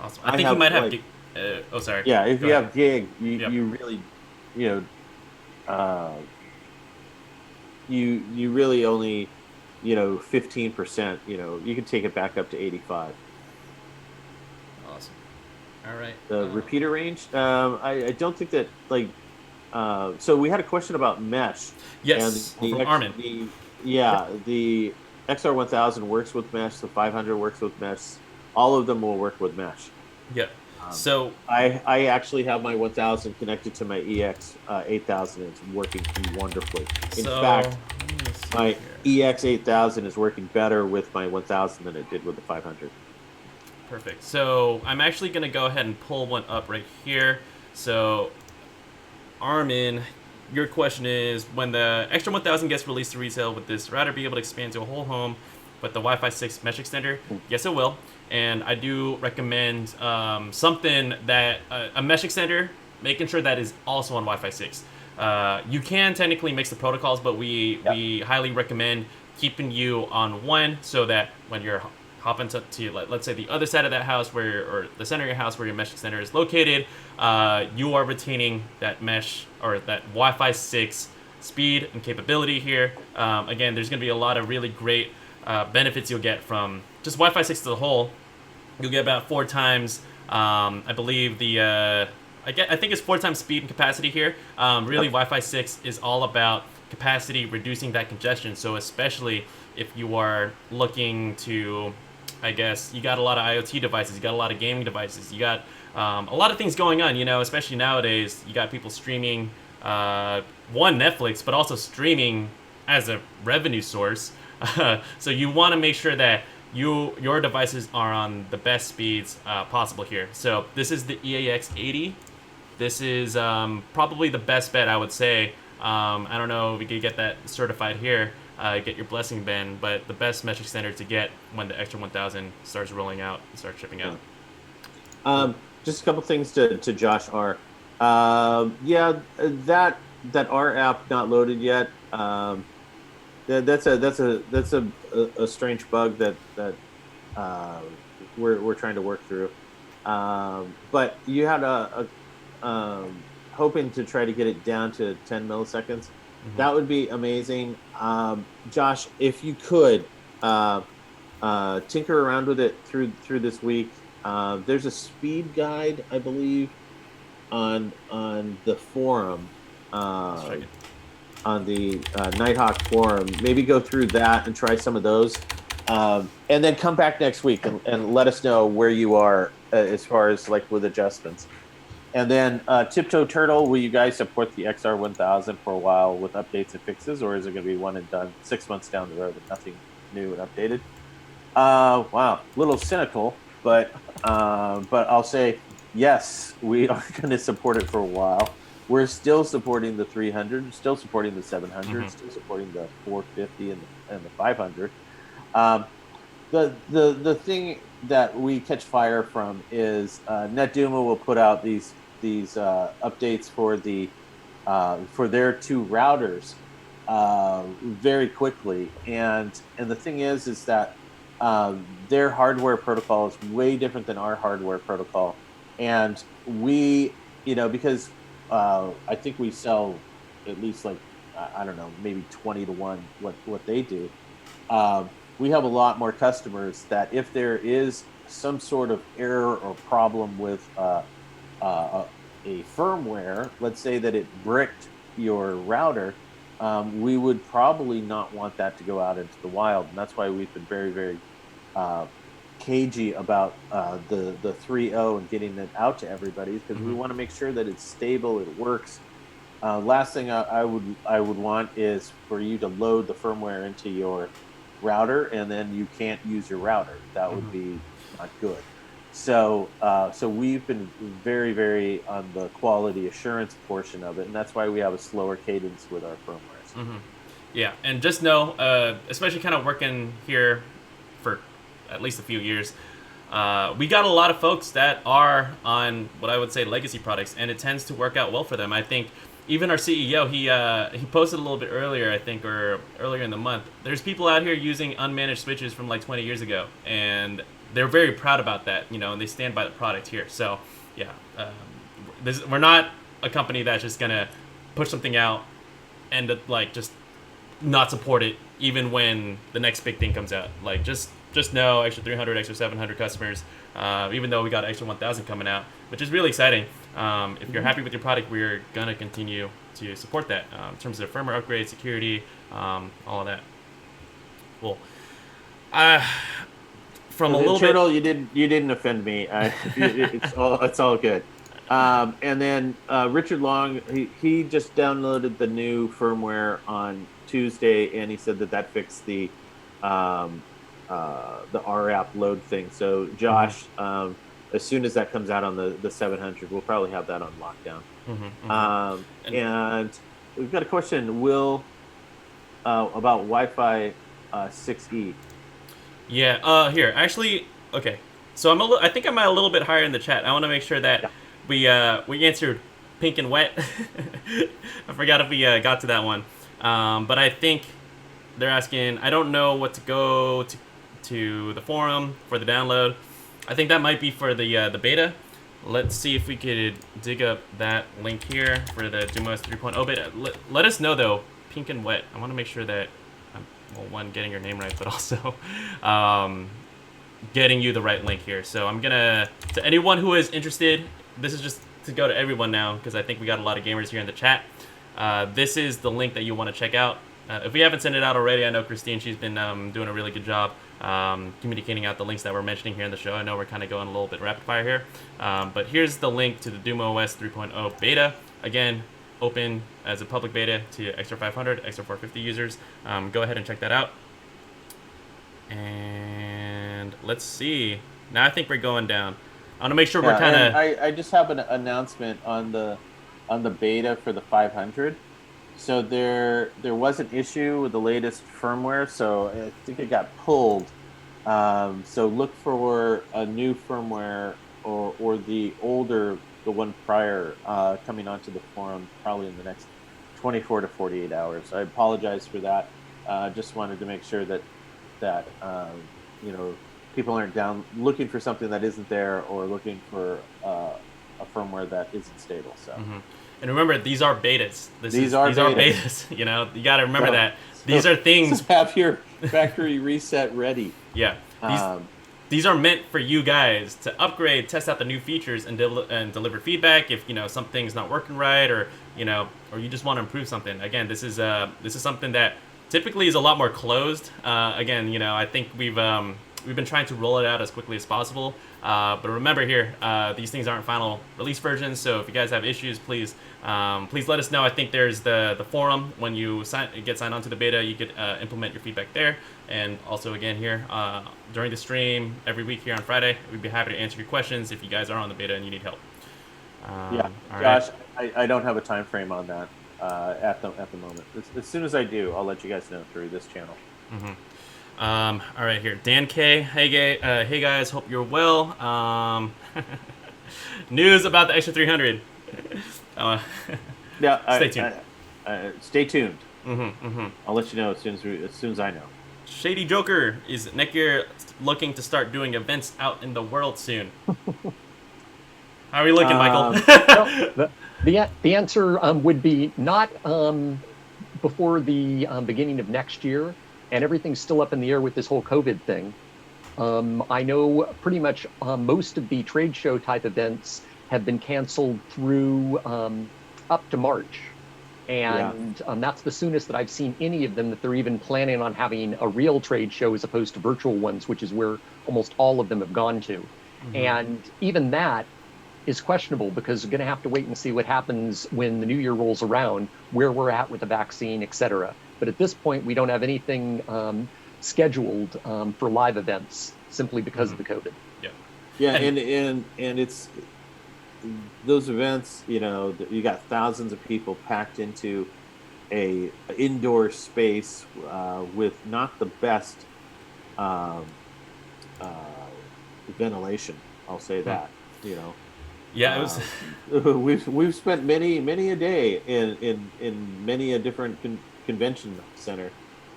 S1: Awesome. I think you might have. Sorry.
S2: Yeah, if
S1: Go
S2: you
S1: ahead.
S2: have gig, you really, you really only, 15%. You can take it back up to 85.
S1: Awesome. All right.
S2: The repeater range, I don't think that so we had a question about mesh.
S1: Yes,
S2: and
S1: from Armin.
S2: The XR1000 works with mesh. The 500 works with mesh. All of them will work with mesh.
S1: Yep. So
S2: I actually have my 1000 connected to my EX 8000. And it's working wonderfully. In fact, my EX 8000 is working better with my 1000 than it did with the 500.
S1: Perfect. So I'm actually going to go ahead and pull one up right here. So Armin, your question is, when the Extra 1000 gets released to retail, would this router be able to expand to a whole home with the Wi-Fi 6 mesh extender? Yes, it will. And I do recommend something that a mesh extender, making sure that is also on Wi-Fi 6. You can technically mix the protocols, but we highly recommend keeping you on one, so that when you're hopping to let's say the other side of that house or the center of your house where your mesh extender is located, you are retaining that mesh or that Wi-Fi 6 speed and capability here. Again, there's going to be a lot of really great benefits you'll get from just Wi-Fi 6 as a whole. You'll get about 4 times, I believe I think it's 4 times speed and capacity here. Really, Wi-Fi 6 is all about capacity, reducing that congestion. So especially if you are looking to, I guess, you got a lot of IoT devices, you got a lot of gaming devices, you got a lot of things going on, especially nowadays. You got people streaming, Netflix, but also streaming as a revenue source. So you want to make sure that your devices are on the best speeds possible here. So this is the EAX80. This is probably the best bet, I would say. I don't know if we could get that certified here, get your blessing, Ben, but the best mesh extender to get when the Extra 1000 starts rolling out and starts shipping out.
S2: Just a couple things to Josh R. That R app not loaded yet. That's a strange bug that we're trying to work through. But you had hoping to try to get it down to 10 milliseconds. That would be amazing. Josh, if you could tinker around with it through this week. There's a speed guide, I believe, on the forum. On the Nighthawk forum. Maybe go through that and try some of those. And then come back next week and let us know where you are as far as with adjustments. And then Tiptoe Turtle, will you guys support the XR1000 for a while with updates and fixes, or is it going to be one and done 6 months down the road with nothing new and updated? Wow, a little cynical, but I'll say yes, we are going to support it for a while. We're still supporting the 300, still supporting the 700, still supporting the 450 and the 500. The thing that we catch fire from is NetDuma will put out these updates for their two routers very quickly, and the thing is that their hardware protocol is way different than our hardware protocol, and we, because I think we sell at least like I don't know, maybe 20 to 1 what they do. We have a lot more customers that if there is some sort of error or problem with a firmware, let's say that it bricked your router, we would probably not want that to go out into the wild. And that's why we've been very, very cagey about the 3.0 and getting it out to everybody, because we want to make sure that it's stable, it works. Last thing I would want is for you to load the firmware into your router and then you can't use your router. That would be not good. So we've been very, very on the quality assurance portion of it, and that's why we have a slower cadence with our firmwares.
S1: Yeah, and just know, especially kind of working here for at least a few years, we got a lot of folks that are on what I would say legacy products, and it tends to work out well for them. I think even our CEO, he posted a little bit earlier, I think, or earlier in the month. There's people out here using unmanaged switches from like 20 years ago, and they're very proud about that, and they stand by the product here. So, yeah, we're not a company that's just gonna push something out and like just not support it, even when the next big thing comes out. Like just know, extra 300, extra 700 customers, even though we got extra 1,000 coming out, which is really exciting. If you're happy with your product, we're gonna continue to support that in terms of firmware upgrades, security, all of that. Cool. From a little
S2: Turtle,
S1: bit,
S2: you didn't offend me. It's all good. And then Richard Long, he just downloaded the new firmware on Tuesday, and he said that fixed the RAP load thing. So Josh, as soon as that comes out on the 700, we'll probably have that on lockdown. And we've got a question, Will, about Wi-Fi 6E.
S1: Yeah. Here, actually, okay. So I think I'm a little bit higher in the chat. I want to make sure that we answered pink and wet. I forgot if we got to that one. But I think they're asking. I don't know what to go to the forum for the download. I think that might be for the beta. Let's see if we could dig up that link here for the DumoOS 3.0 beta. Let us know though, pink and wet. I want to make sure that one, getting your name right, but also getting you the right link here. So I'm gonna, to anyone who is interested, this is just to go to everyone now because I think we got a lot of gamers here in the chat. This is the link that you want to check out. If we haven't sent it out already, I know Christine, she's been doing a really good job communicating out the links that we're mentioning here in the show. I know we're kind of going a little bit rapid fire here, but here's the link to the DumoOS 3.0 beta. Again, open as a public beta to extra 500, extra 450 users. Go ahead and check that out. And let's see. Now I think we're going down. I want to make sure we're kind of.
S2: I just have an announcement on the beta for the 500. So there was an issue with the latest firmware, so I think it got pulled. So look for a new firmware or the older, the one prior, coming onto the forum probably in the next 24 to 48 hours. I apologize for that. Just wanted to make sure that people aren't down looking for something that isn't there or looking for a firmware that isn't stable. So.
S1: And remember, these are betas. These are
S2: betas.
S1: betas. You got to remember that. These are things.
S2: Have your factory reset ready.
S1: Yeah. These are meant for you guys to upgrade, test out the new features, and deliver feedback if something's not working right, or you just want to improve something. Again, this is something that typically is a lot more closed. Again, I think we've we've been trying to roll it out as quickly as possible. But remember here, these things aren't final release versions, so if you guys have issues, please let us know. I think there's the forum. When you get signed onto the beta, you could implement your feedback there. And also, again, here during the stream every week here on Friday, we'd be happy to answer your questions if you guys are on the beta and you need help.
S2: Yeah, Josh, I don't have a time frame on that at the moment. As soon as I do, I'll let you guys know through this channel.
S1: All right, here, Dan K. Hey guys, hope you're well. News about the extra 300.
S2: Yeah,
S1: stay tuned.
S2: Stay tuned. I'll let you know as soon as I know.
S1: Shady Joker, is NETGEAR looking to start doing events out in the world soon? How are we looking, Michael?
S3: Well, the answer would be not before the beginning of next year, and everything's still up in the air with this whole COVID thing. I know pretty much most of the trade show type events have been canceled through up to March. And that's the soonest that I've seen any of them that they're even planning on having a real trade show as opposed to virtual ones, which is where almost all of them have gone to. And even that is questionable because we're going to have to wait and see what happens when the new year rolls around, where we're at with the vaccine, et cetera. But at this point, we don't have anything scheduled for live events simply because of the COVID.
S2: Yeah, and it's those events, you got thousands of people packed into a indoor space with not the best ventilation. I'll say that.
S1: Yeah, it was.
S2: We've spent many a day in many a different convention center,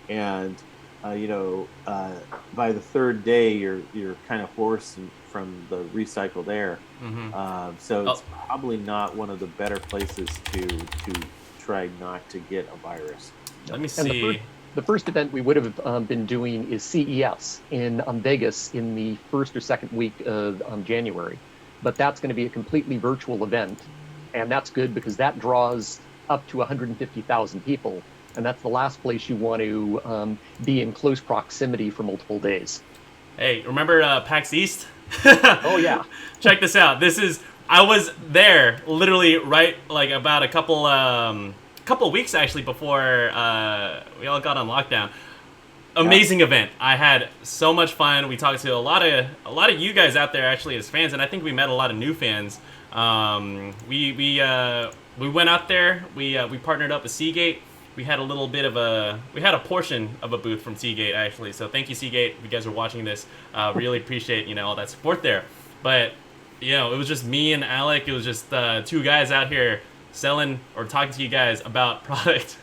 S2: and by the third day you're kind of hoarse from the recycled air. So it's probably not one of the better places to try not to get a virus.
S1: Let me see.
S3: The first event we would have been doing is CES in Vegas in the first or second week of January. But that's going to be a completely virtual event. And that's good because that draws up to 150,000 people. And that's the last place you want to be in close proximity for multiple days.
S1: Hey, remember PAX East?
S3: Oh, yeah.
S1: Check this out. I was there literally about a couple weeks actually before we all got on lockdown. Amazing event. I had so much fun. We talked to a lot of you guys out there actually as fans, and I think we met a lot of new fans. We went out there. We partnered up with Seagate. We had a portion of a booth from Seagate actually. So thank you, Seagate. If you guys are watching this, really appreciate all that support there. But it was just me and Alec. It was just two guys out here selling or talking to you guys about product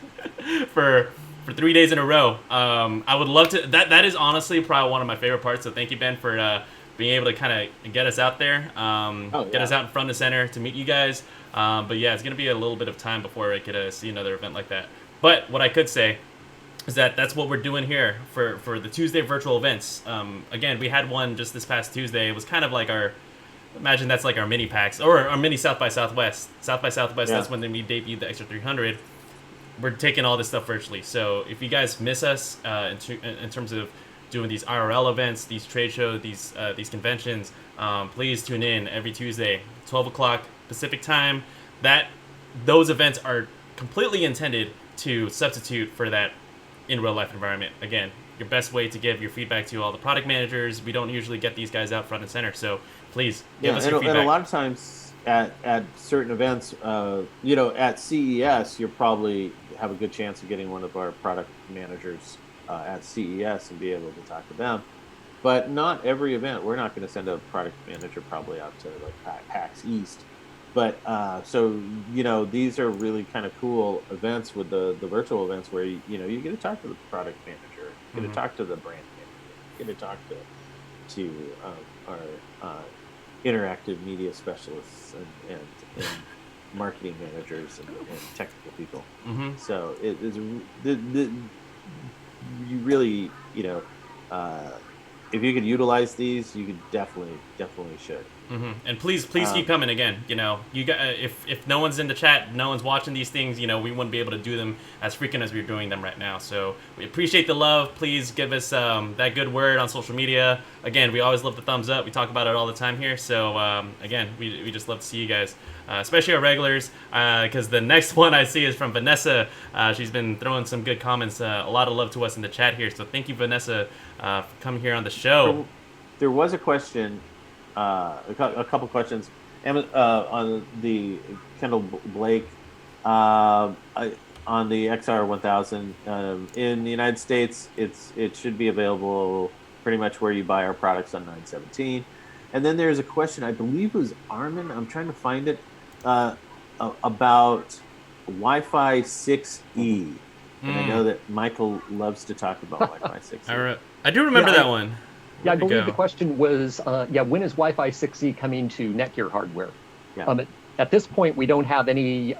S1: for 3 days in a row. I would love to. That is honestly probably one of my favorite parts. So thank you, Ben, for being able to kind of get us out there, get us out in front of center to meet you guys. But yeah, it's gonna be a little bit of time before I get to see another event like that. But what I could say is that's what we're doing here for the Tuesday virtual events. Again, we had one just this past Tuesday. It was kind of like imagine that's like our mini PAX or our mini South by Southwest. South by Southwest, that's when we debuted the extra 300. We're taking all this stuff virtually. So if you guys miss us in terms of doing these IRL events, these trade shows, these conventions, please tune in every Tuesday, 12 o'clock Pacific time. Those events are completely intended to substitute for that in real life environment. Again, your best way to give your feedback to all the product managers. We don't usually get these guys out front and center, so please give us your feedback.
S2: And a lot of times at certain events, at CES, you'll probably have a good chance of getting one of our product managers at CES and be able to talk to them. But not every event. We're not going to send a product manager probably out to like PAX East. But so these are really kind of cool events with the virtual events where you get to talk to the product manager, you get to talk to the brand manager, you get to talk to our interactive media specialists and marketing managers and technical people. So it is you really if you could utilize these, you could definitely should.
S1: And please keep coming again. You know, you got if no one's in the chat, no one's watching these things. You know, we wouldn't be able to do them as frequent as we're doing them right now. So we appreciate the love. Please give us that good word on social media. Again, we always love the thumbs up. We talk about it all the time here. So again, we just love to see you guys, especially our regulars. Because the next one I see is from Vanessa. She's been throwing some good comments. A lot of love to us in the chat here. So thank you, Vanessa, for coming here on the show.
S2: There was a question. A couple questions on the Kendall Blake on the XR 1000 in the United States. It should be available pretty much where you buy our products on 917. And then there's a question, I believe it was Armin. I'm trying to find it about Wi-Fi 6E. And I know that Michael loves to talk about Wi-Fi 6E.
S1: I do remember that one.
S3: Yeah, I believe the question was, when is Wi-Fi 6E coming to Netgear hardware?
S2: Yeah.
S3: At this point, we don't have any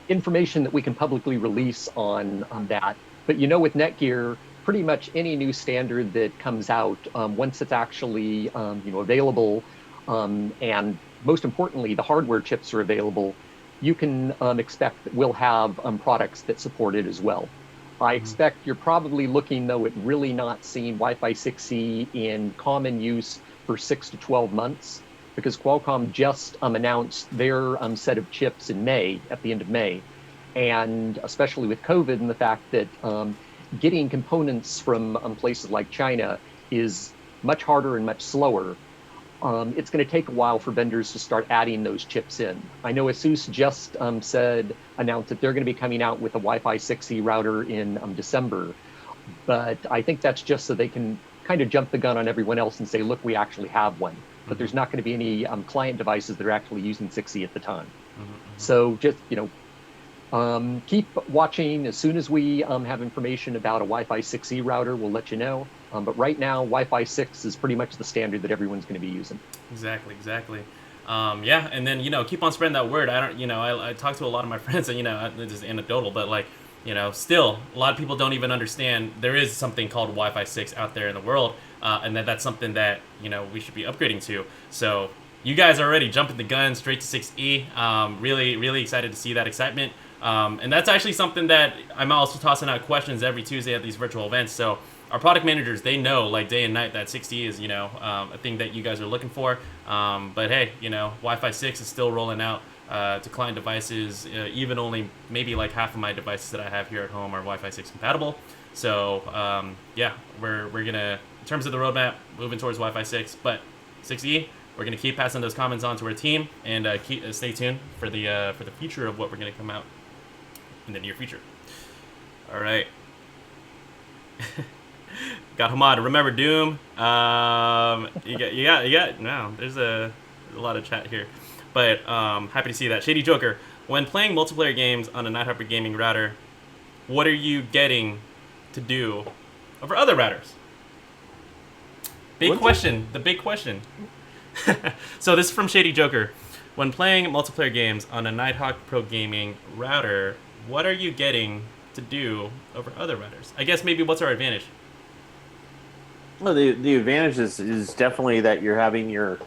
S3: information that we can publicly release on that. But you know, with Netgear, pretty much any new standard that comes out, once it's actually available, and most importantly, the hardware chips are available, you can expect that we'll have products that support it as well. I expect you're probably looking, though, at really not seeing Wi-Fi 6E in common use for 6 to 12 months, because Qualcomm just announced their set of chips in May, at the end of May. And especially with COVID and the fact that getting components from places like China is much harder and much slower, it's going to take a while for vendors to start adding those chips in. I know ASUS just announced that they're going to be coming out with a Wi-Fi 6E router in December, but I think that's just so they can kind of jump the gun on everyone else and say, look, we actually have one. But there's not going to be any client devices that are actually using 6E at the time. So just, keep watching. As soon as we have information about a Wi-Fi 6E router, we'll let you know. But right now, Wi-Fi 6 is pretty much the standard that everyone's going to be using. Exactly.
S1: Yeah, and then keep on spreading that word. I talk to a lot of my friends, and this is anecdotal, but still a lot of people don't even understand there is something called Wi-Fi 6 out there in the world, and that's something that we should be upgrading to. So you guys are already jumping the gun straight to 6E. Really excited to see that excitement. And that's actually something that I'm also tossing out questions every Tuesday at these virtual events. So our product managers, they know like day and night that 6E is, a thing that you guys are looking for. But hey, Wi-Fi 6 is still rolling out to client devices. Even only maybe like half of my devices that I have here at home are Wi-Fi 6 compatible. So yeah, we're gonna, in terms of the roadmap, moving towards Wi-Fi 6, but 6E, we're gonna keep passing those comments on to our team, and stay tuned for the future of what we're gonna come out in the near future. All right. Got Hamad. Remember Doom. You got. No, there's a lot of chat here, but happy to see that. Shady Joker. When playing multiplayer games on a Nighthawk gaming router, what are you getting to do over other routers? Big question. The big question. So this is from Shady Joker. When playing multiplayer games on a Nighthawk Pro Gaming router, what are you getting to do over other routers? I guess maybe what's our advantage?
S2: Well, the advantage is definitely that you're having your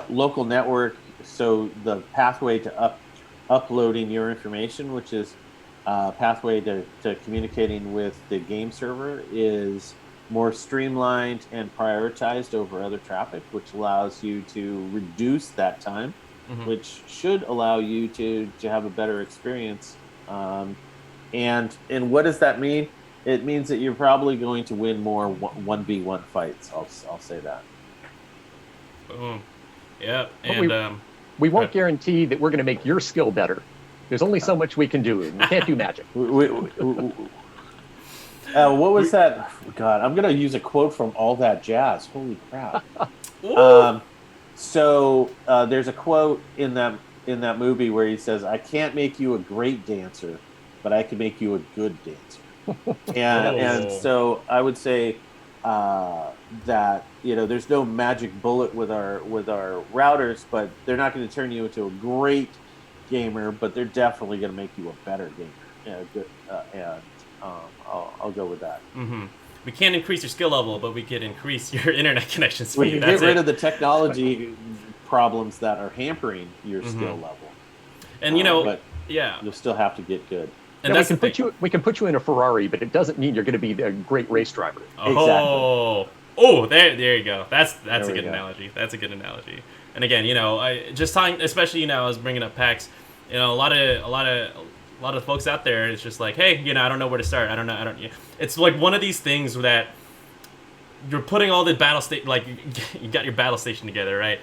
S2: local network, so the pathway to uploading your information, which is pathway to communicating with the game server, is more streamlined and prioritized over other traffic, which allows you to reduce that time, which should allow you to have a better experience. And what does that mean? It means that you're probably going to win more 1v1 fights. I'll say that.
S1: Boom. Yeah, and
S3: we won't guarantee that we're going to make your skill better. There's only so much we can do. We can't do magic.
S2: What was that? God, I'm going to use a quote from All That Jazz. Holy crap. So there's a quote in that movie where he says, "I can't make you a great dancer, but I can make you a good dancer." and so I would say that there's no magic bullet with our routers, but they're not going to turn you into a great gamer, but they're definitely going to make you a better gamer. I'll go with that.
S1: we can't increase your skill level, but we could increase your internet connection speed.
S2: We can
S1: That's
S2: get rid
S1: it.
S2: of the technology problems that are hampering your skill level.
S1: And
S2: but
S1: yeah,
S2: you'll still have to get good.
S1: and
S3: Yeah,
S1: that's
S3: we can put you in a Ferrari, but it doesn't mean you're going to be a great race driver.
S1: Oh, there you go. That's
S2: There
S1: a
S2: we
S1: good
S2: go.
S1: analogy. That's a good analogy. And again, I just talking, especially I was bringing up PAX. A lot of folks out there. It's just like, hey, I don't know where to start. I don't know. It's like one of these things that you're putting all the battle state, like you got your battle station together, right?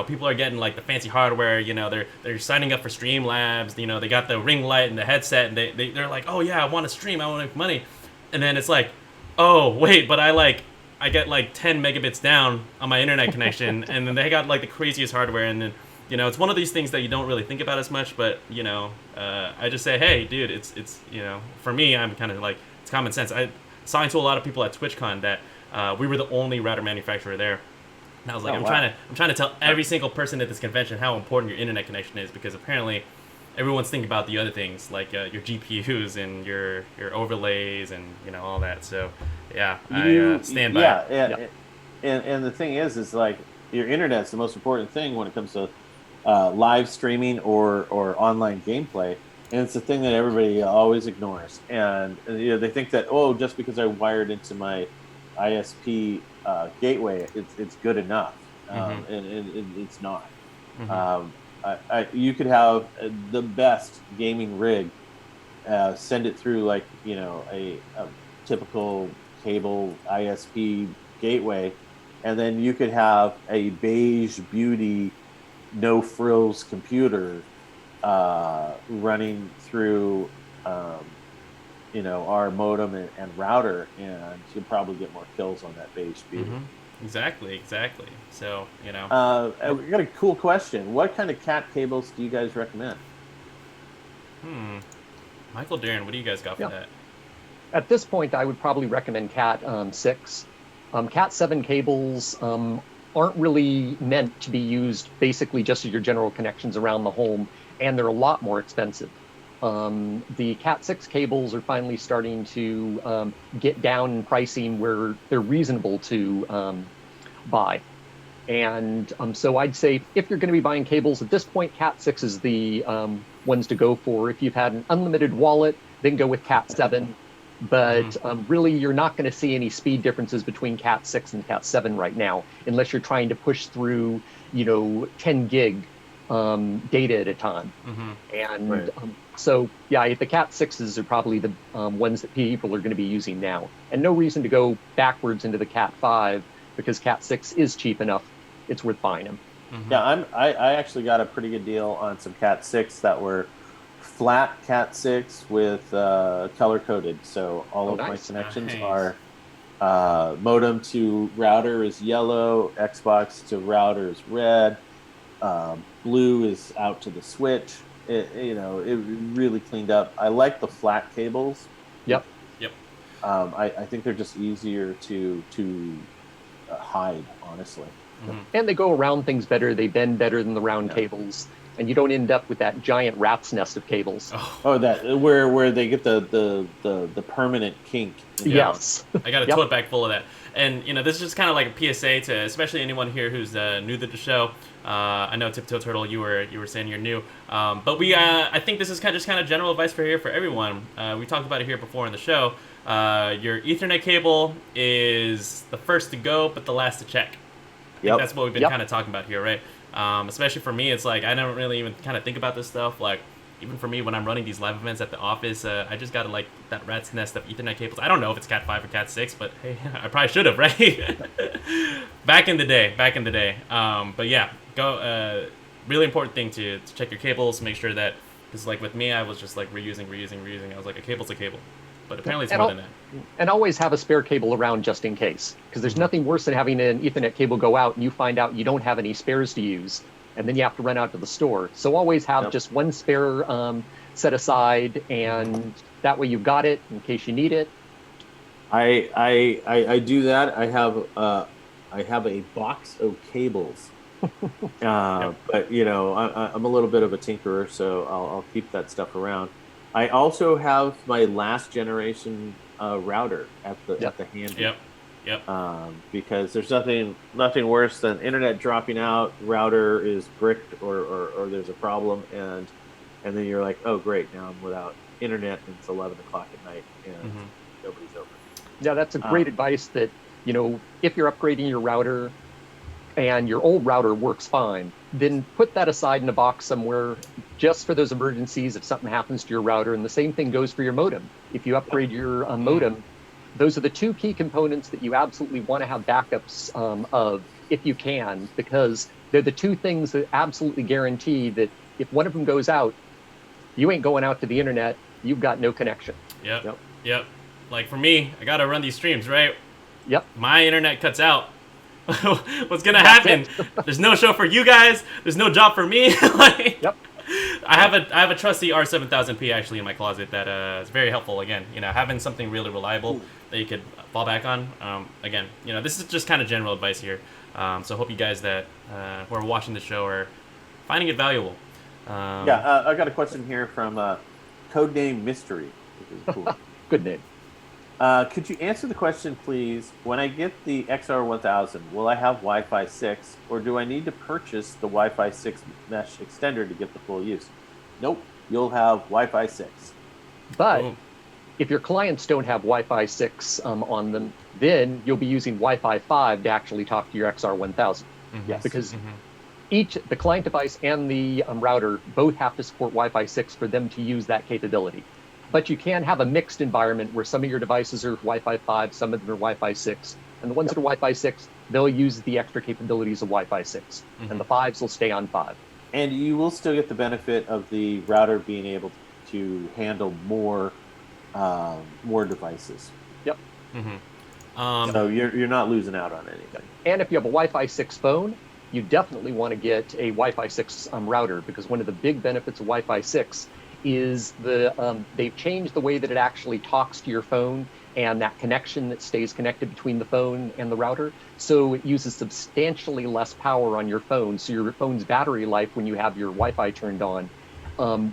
S1: People are getting like the fancy hardware. They're signing up for Streamlabs. They got the ring light and the headset, and they're like, oh yeah, I want to stream, I want to make money, and then it's like, oh wait, but I get like 10 megabits down on my internet connection, and then they got like the craziest hardware, and then it's one of these things that you don't really think about as much, but I just say, hey, dude, it's for me, I'm kind of like, it's common sense. I signed to a lot of people at TwitchCon that. We were the only router manufacturer there. And I was like, I'm trying to tell every single person at this convention how important your internet connection is, because apparently everyone's thinking about the other things like your GPUs and your overlays and all that. So yeah, I stand by it.
S2: Yeah, and the thing is like your internet's the most important thing when it comes to live streaming or online gameplay. And it's the thing that everybody always ignores. And they think that, just because I wired into my ISP gateway, it's good enough, and it's not. You could have the best gaming rig, send it through like a typical cable ISP gateway, and then you could have a beige beauty, no frills computer running through our modem and router, and you'll probably get more kills on that beige beauty.
S1: Exactly. So
S2: we got a cool question. What kind of cat cables do you guys recommend?
S1: Michael, Darren, what do you guys got for that?
S3: At this point, I would probably recommend Cat 6. Cat 7 cables aren't really meant to be used basically just as your general connections around the home, and they're a lot more expensive. The Cat 6 cables are finally starting to get down in pricing where they're reasonable to buy. And so I'd say if you're going to be buying cables at this point, Cat 6 is the ones to go for. If you've had an unlimited wallet, then go with Cat 7. But really, you're not going to see any speed differences between Cat 6 and Cat 7 right now, unless you're trying to push through, 10 gig data at a time. And so, yeah, the Cat 6s are probably the ones that people are going to be using now. And no reason to go backwards into the Cat 5, because Cat 6 is cheap enough. It's worth buying them.
S2: Yeah, I actually got a pretty good deal on some Cat 6 that were flat Cat 6 with color coded. So all of my connections are modem to router is yellow, Xbox to router is red, blue is out to the switch. It really cleaned up. I like the flat cables.
S3: Yep.
S2: I think they're just easier to hide, honestly.
S3: And they go around things better. They bend better than the round cables, and you don't end up with that giant rat's nest of cables.
S2: That where they get the permanent kink.
S3: Yes.
S1: I got a tote bag full of that. And this is just kind of like a PSA to especially anyone here who's new to the show. I know Tiptoe Turtle, you were saying you're new, but I think this is kind of general advice for everyone. We talked about it here before in the show. Your Ethernet cable is the first to go, but the last to check. I think that's what we've been kind of talking about here, right? Especially for me, it's like I don't really even kind of think about this stuff. Like even for me, when I'm running these live events at the office, I just got like that rat's nest of Ethernet cables. I don't know if it's Cat 5 or Cat 6, but hey, I probably should have, right? Back in the day. But yeah, go. Really important thing to check your cables. Make sure that, because like with me, I was just like reusing. I was like, a cable's a cable. But apparently it's more than that.
S3: And always have a spare cable around just in case, because there's nothing worse than having an Ethernet cable go out and you find out you don't have any spares to use, and then you have to run out to the store. So always have just one spare set aside, and that way you've got it in case you need it.
S2: I do that. I have a box of cables, but I'm a little bit of a tinkerer, so I'll keep that stuff around. I also have my last generation a router at the handle.
S1: Yep.
S2: Because there's nothing worse than internet dropping out, router is bricked, or there's a problem, and then you're like, oh great, now I'm without internet and it's 11 o'clock at night and nobody's open.
S3: Yeah, that's a great advice that, if you're upgrading your router and your old router works fine, then put that aside in a box somewhere just for those emergencies if something happens to your router. And the same thing goes for your modem. If you upgrade your modem, those are the two key components that you absolutely want to have backups of if you can, because they're the two things that absolutely guarantee that if one of them goes out, you ain't going out to the internet, you've got no connection.
S1: Yep. Like for me, I got to run these streams, right?
S3: Yep.
S1: My internet cuts out. What's gonna happen? There's no show for you guys. There's no job for me.
S3: Yep.
S1: I have a trusty R7000P actually in my closet that is very helpful. Again, having something really reliable that you could fall back on. Again, this is just kind of general advice here. So I hope you guys that who are watching the show are finding it valuable.
S2: I got a question here from Codename Mystery, which is cool.
S3: Good name.
S2: Could you answer the question, please? When I get the XR1000, will I have Wi-Fi 6, or do I need to purchase the Wi-Fi 6 mesh extender to get the full use? Nope, you'll have Wi-Fi 6.
S3: But if your clients don't have Wi-Fi 6 on them, then you'll be using Wi-Fi 5 to actually talk to your XR1000.
S1: Yes.
S3: Because the client device and the router both have to support Wi-Fi 6 for them to use that capability. But you can have a mixed environment where some of your devices are Wi-Fi 5, some of them are Wi-Fi 6. And the ones that are Wi-Fi 6, they'll use the extra capabilities of Wi-Fi 6. And the 5s will stay on 5.
S2: And you will still get the benefit of the router being able to handle more devices.
S3: Yep.
S2: So you're not losing out on anything.
S3: And if you have a Wi-Fi 6 phone, you definitely want to get a Wi-Fi 6 router, because one of the big benefits of Wi-Fi 6 is they've changed the way that it actually talks to your phone and that connection that stays connected between the phone and the router. So it uses substantially less power on your phone. So your phone's battery life when you have your Wi-Fi turned on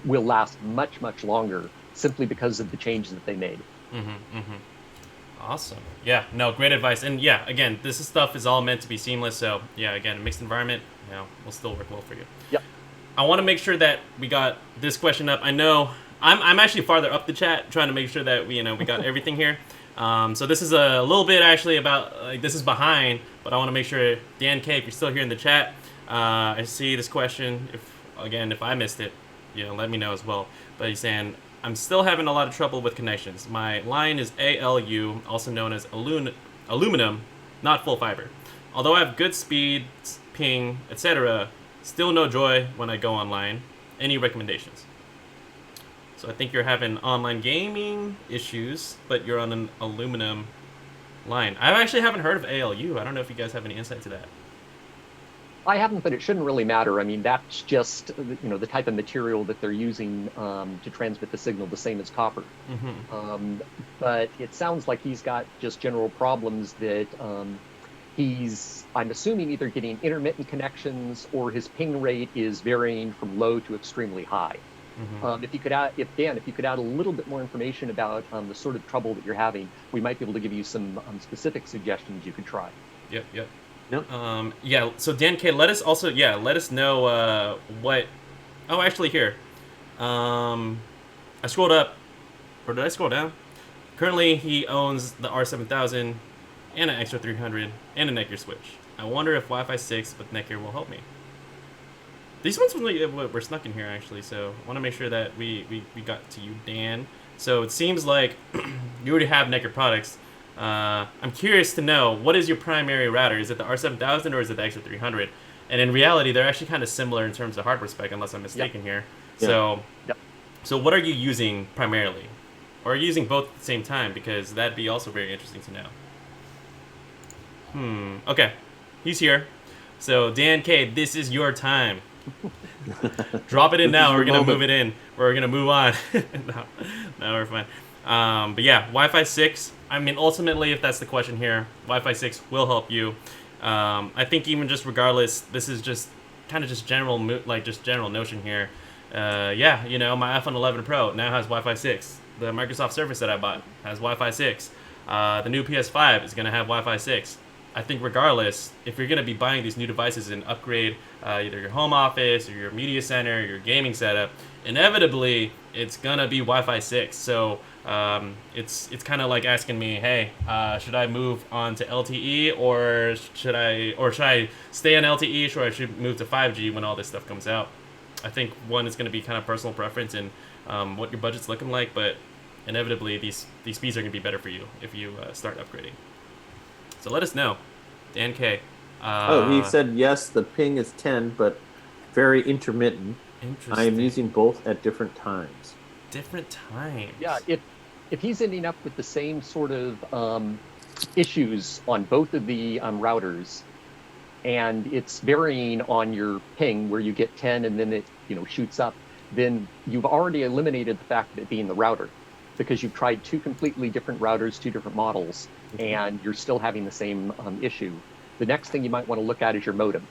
S3: will last much, much longer, simply because of the changes that they made.
S1: Awesome. Yeah, no, great advice. And yeah, again, this stuff is all meant to be seamless. So yeah, again, mixed environment, will still work well for you.
S3: Yep.
S1: I want to make sure that we got this question up. I know I'm actually farther up the chat, trying to make sure that we got everything here. So this is a little bit actually about this is behind, but I want to make sure, Dan K, if you're still here in the chat, I see this question. If I missed it, let me know as well. But he's saying, I'm still having a lot of trouble with connections. My line is ALU, also known as aluminum, not full fiber. Although I have good speed, ping, etc., still no joy when I go online. Any recommendations? So I think you're having online gaming issues, but you're on an aluminum line. I actually haven't heard of ALU. I don't know if you guys have any insight to that.
S3: I haven't, but it shouldn't really matter. I mean, that's just the type of material that they're using to transmit the signal, the same as copper. But it sounds like he's got just general problems that I'm assuming, either getting intermittent connections or his ping rate is varying from low to extremely high. If you could add a little bit more information about the sort of trouble that you're having, we might be able to give you some specific suggestions you could try.
S1: Yep.
S2: Nope.
S1: Yeah. So Dan K, let us know what. Oh, actually here. I scrolled up, or did I scroll down? Currently, he owns the R7000 and an XR300 and a NETGEAR switch. I wonder if Wi-Fi 6 with NETGEAR will help me. These ones were snuck in here actually, so I want to make sure that we got to you, Dan. So it seems like you already have NETGEAR products. I'm curious to know, what is your primary router? Is it the R7000 or is it the XR300? And in reality, they're actually kind of similar in terms of hardware spec, unless I'm mistaken here. So, so what are you using primarily? Or are you using both at the same time? Because that'd be also very interesting to know. Okay, he's here. So Dan K, this is your time. Drop it in now. We're gonna move it in. We're gonna move on. no, we're fine. But yeah, Wi-Fi 6. I mean, ultimately, if that's the question here, Wi-Fi 6 will help you. I think even just regardless, this is just kind of just general notion here. My iPhone 11 Pro now has Wi-Fi 6. The Microsoft Surface that I bought has Wi-Fi 6. The new PS5 is going to have Wi-Fi 6. I think regardless, if you're going to be buying these new devices and upgrade either your home office or your media center, your gaming setup, inevitably it's going to be Wi-Fi 6. So it's kind of like asking me, hey, should I move on to LTE or should I stay on LTE or I should move to 5G when all this stuff comes out? I think one is going to be kind of personal preference and what your budget's looking like, but inevitably these speeds are going to be better for you if you start upgrading. So let us know. Dan K.
S2: He said yes, the ping is 10, but very intermittent.
S1: Interesting.
S2: I am using both at different times.
S1: Different times.
S3: Yeah, if he's ending up with the same sort of issues on both of the routers, and it's varying on your ping where you get 10 and then it shoots up, then you've already eliminated the fact of it being the router, because you've tried two completely different routers, two different models, and you're still having the same issue. The next thing you might want to look at is your modem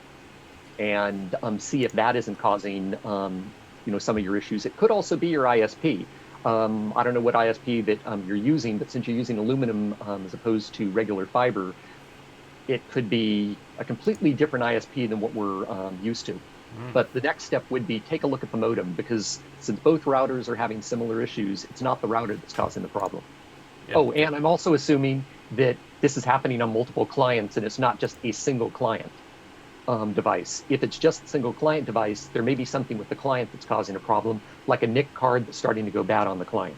S3: and see if that isn't causing some of your issues. It could also be your ISP. I don't know what ISP that you're using, but since you're using aluminum as opposed to regular fiber, it could be a completely different ISP than what we're used to. But the next step would be take a look at the modem, because since both routers are having similar issues, it's not the router that's causing the problem. Yep. Oh, and I'm also assuming that this is happening on multiple clients and it's not just a single client device. If it's just a single client device, there may be something with the client that's causing a problem, like a NIC card that's starting to go bad on the client.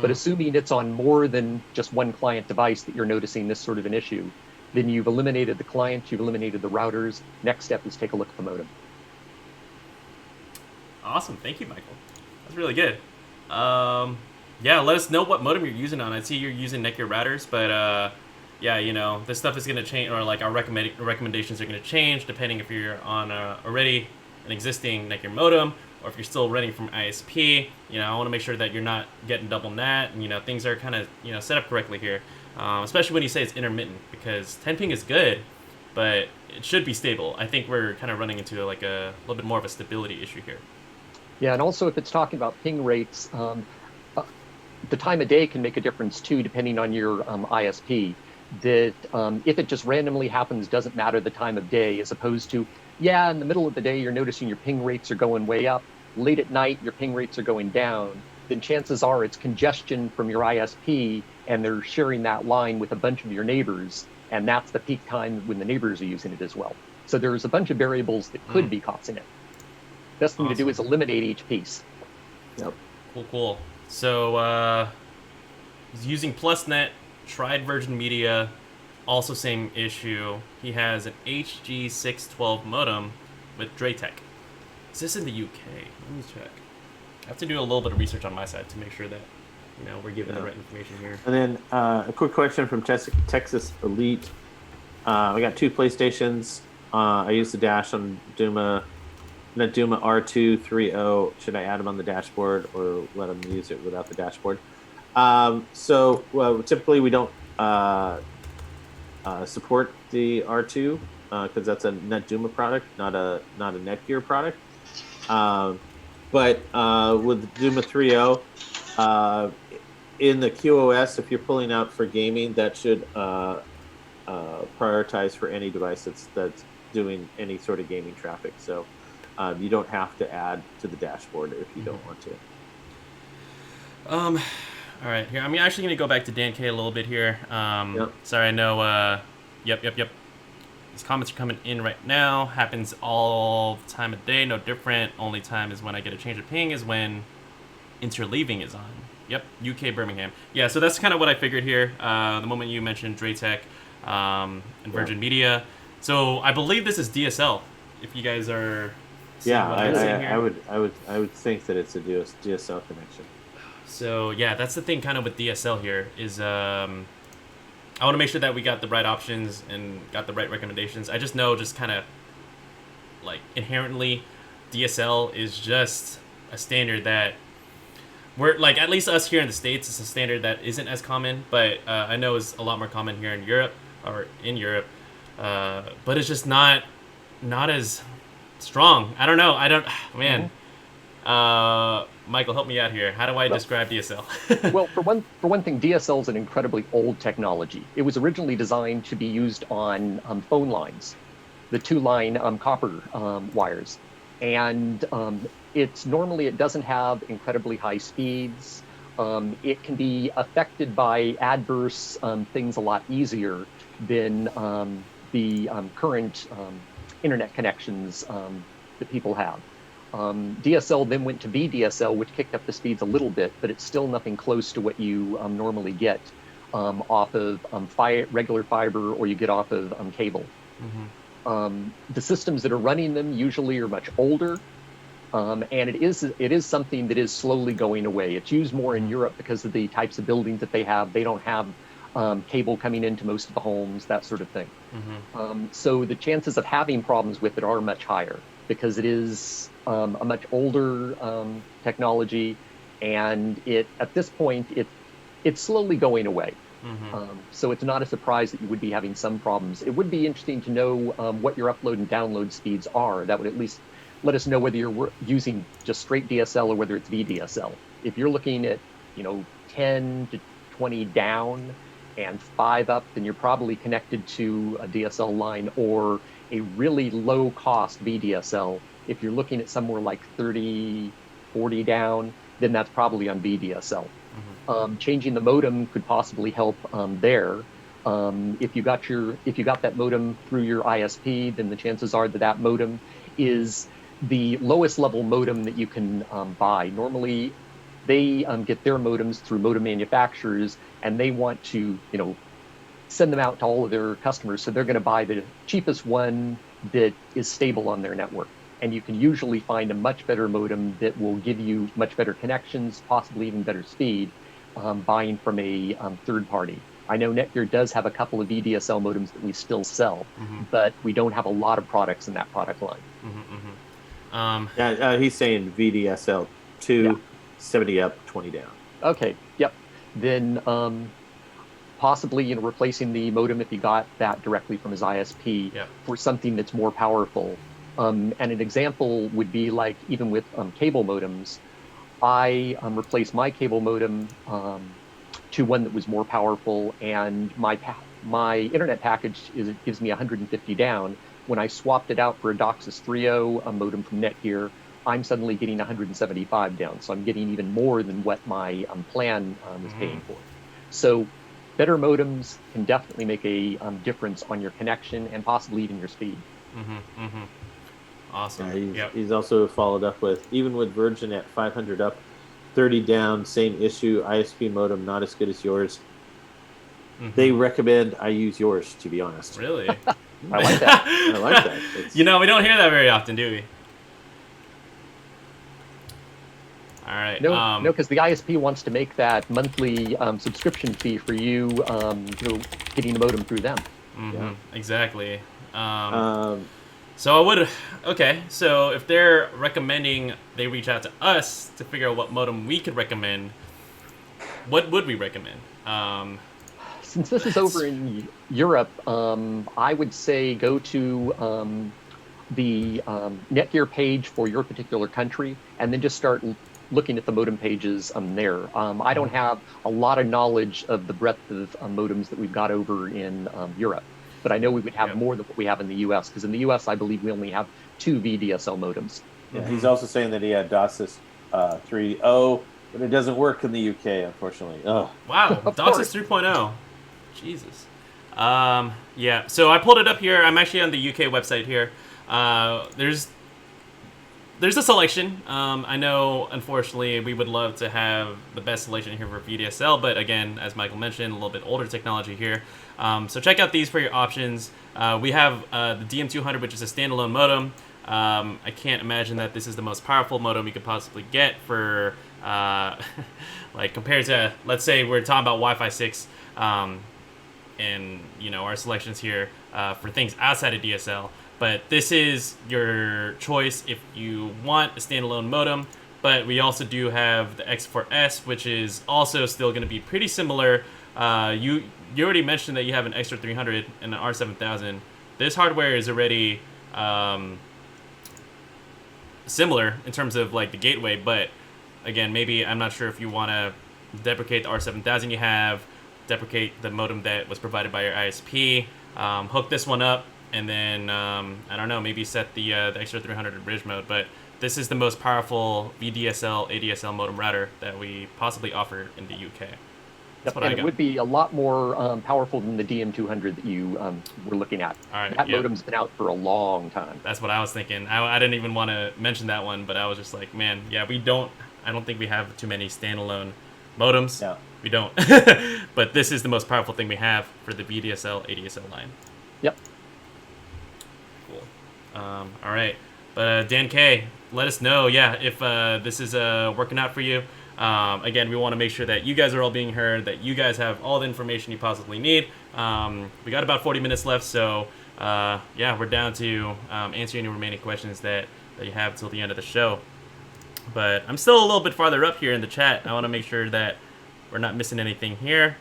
S3: But assuming it's on more than just one client device that you're noticing this sort of an issue, then you've eliminated the client, you've eliminated the routers. Next step is take a look at the modem.
S1: Awesome. Thank you, Michael. That's really good. Yeah, let us know what modem you're using on. I see you're using NETGEAR routers, but yeah, this stuff is going to change, or like our recommendations are going to change depending if you're on already an existing NETGEAR modem or if you're still running from ISP. I want to make sure that you're not getting double NAT and, things are kind of, set up correctly here. Especially when you say it's intermittent, because 10 ping is good, but it should be stable. I think we're kind of running into like a little bit more of a stability issue here.
S3: Yeah, and also if it's talking about ping rates, the time of day can make a difference too, depending on your ISP. That if it just randomly happens, doesn't matter the time of day, as opposed to, in the middle of the day, you're noticing your ping rates are going way up. Late at night, your ping rates are going down. Then chances are it's congestion from your ISP, and they're sharing that line with a bunch of your neighbors, and that's the peak time when the neighbors are using it as well. So there's a bunch of variables that could be causing it. Best thing to do is eliminate each piece.
S2: Yep.
S1: Cool. So he's using PlusNet, tried Virgin Media, also same issue. He has an HG612 modem with Draytech. Is this in the UK? Let me check. I have to do a little bit of research on my side to make sure that we're giving the right information here.
S2: And then a quick question from Texas Elite. I got two PlayStations. I use the dash on Duma R230. Should I add them on the dashboard or let them use it without the dashboard? Typically we don't support the R2 because that's a NetDuma product, not a NETGEAR product. But with Duma 3.0, in the QoS, if you're pulling out for gaming, that should prioritize for any device that's doing any sort of gaming traffic. So you don't have to add to the dashboard if you don't want to.
S1: All right, here I'm actually going to go back to Dan K a little bit here. Sorry, I know. Yep. These comments are coming in right now. Happens all time of day, no different. Only time is when I get a change of ping is when interleaving is on. Yep, UK Birmingham. Yeah, so that's kind of what I figured here. The moment you mentioned Draytech and Virgin Media. So I believe this is DSL. If you guys are seeing what I'm saying here.
S2: I would think that it's a DSL connection.
S1: So yeah, that's the thing kind of with DSL here is I want to make sure that we got the right options and got the right recommendations. I just know kind of like inherently DSL is just a standard that we're like, at least us here in the States, it's a standard that isn't as common, but I know is a lot more common here in Europe but it's just not Michael, help me out here. How do I describe DSL?
S3: Well, for one thing, DSL is an incredibly old technology. It was originally designed to be used on phone lines, the two-line copper wires, and it doesn't have incredibly high speeds. It can be affected by adverse things a lot easier than the current internet connections that people have. DSL then went to VDSL, which kicked up the speeds a little bit, but it's still nothing close to what you normally get off of regular fiber, or you get off of cable. The systems that are running them usually are much older, and it is something that is slowly going away. It's used more in Europe because of the types of buildings that they have. They don't have cable coming into most of the homes, that sort of thing. So the chances of having problems with it are much higher, because it is a much older technology, and at this point it's slowly going away. So it's not a surprise that you would be having some problems. It would be interesting to know what your upload and download speeds are. That would at least let us know whether you're using just straight DSL or whether it's VDSL. If you're looking at 10 to 20 down and 5 up, then you're probably connected to a DSL line or a really low cost VDSL. If you're looking at somewhere like 30, 40 down, then that's probably on VDSL. Changing the modem could possibly help there. If you got that modem through your ISP, then the chances are that modem is the lowest level modem that you can buy. Normally, they get their modems through modem manufacturers, and they want to send them out to all of their customers. So they're going to buy the cheapest one that is stable on their network. And you can usually find a much better modem that will give you much better connections, possibly even better speed, buying from a third party. I know NETGEAR does have a couple of VDSL modems that we still sell, but we don't have a lot of products in that product line.
S2: He's saying VDSL 2, 70 up, 20 down.
S3: Okay, yep. Then possibly replacing the modem if you got that directly from his ISP for something that's more powerful. And an example would be like even with cable modems, I replaced my cable modem to one that was more powerful, and my internet package gives me 150 down. When I swapped it out for a DOCSIS 3.0 modem from NETGEAR, I'm suddenly getting 175 down. So I'm getting even more than what my plan is paying for. So better modems can definitely make a difference on your connection and possibly even your speed.
S1: Awesome.
S2: He's also followed up with, even with Virgin at 500 up, 30 down, same issue, ISP modem not as good as yours. They recommend I use yours, to be honest.
S1: Really?
S2: I like that. I like that.
S1: We don't hear that very often, do we? All right.
S3: No, because the ISP wants to make that monthly subscription fee for you, getting the modem through them.
S1: Exactly. So I would, so if they're recommending they reach out to us to figure out what modem we could recommend, what would we recommend?
S3: Since this is over in Europe, I would say go to the NETGEAR page for your particular country, and then just start looking at the modem pages there. I don't have a lot of knowledge of the breadth of modems that we've got over in Europe. But I know we would have more than what we have in the U.S., because in the U.S., I believe we only have 2 VDSL modems.
S2: Yeah, he's also saying that he had DOCSIS 3.0, but it doesn't work in the U.K., unfortunately. Oh.
S1: Wow, DOCSIS 3.0. Jesus. So I pulled it up here. I'm actually on the U.K. website here. There's a selection. I know, unfortunately, we would love to have the best selection here for VDSL, but again, as Michael mentioned, a little bit older technology here. So check out these for your options. We have the DM200, which is a standalone modem. I can't imagine that this is the most powerful modem you could possibly get for, like, compared to, let's say we're talking about Wi-Fi 6, and, our selections here for things outside of DSL. But this is your choice if you want a standalone modem. But we also do have the X4S, which is also still going to be pretty similar. You already mentioned that you have an Extra 300 and an R7000. This hardware is already similar in terms of like the gateway, but again, maybe I'm not sure if you want to deprecate the R7000 you have, deprecate the modem that was provided by your ISP, hook this one up, and then I don't know, maybe set the extra 300 in bridge mode. But this is the most powerful VDSL ADSL modem router that we possibly offer in the UK. That's what I got.
S3: It would be a lot more powerful than the DM200 that you were looking at.
S1: All right,
S3: that modem's been out for a long time.
S1: That's what I was thinking. I didn't even want to mention that one, but I was just like, man, yeah, I don't think we have too many standalone modems.
S2: No.
S1: We don't. But this is the most powerful thing we have for the VDSL ADSL line.
S3: Yep.
S1: Cool. All right. But Dan K, let us know, if this is working out for you. Again, we want to make sure that you guys are all being heard, that you guys have all the information you possibly need. We got about 40 minutes left, so we're down to answering any remaining questions that you have till the end of the show. But I'm still a little bit farther up here in the chat. I want to make sure that we're not missing anything here.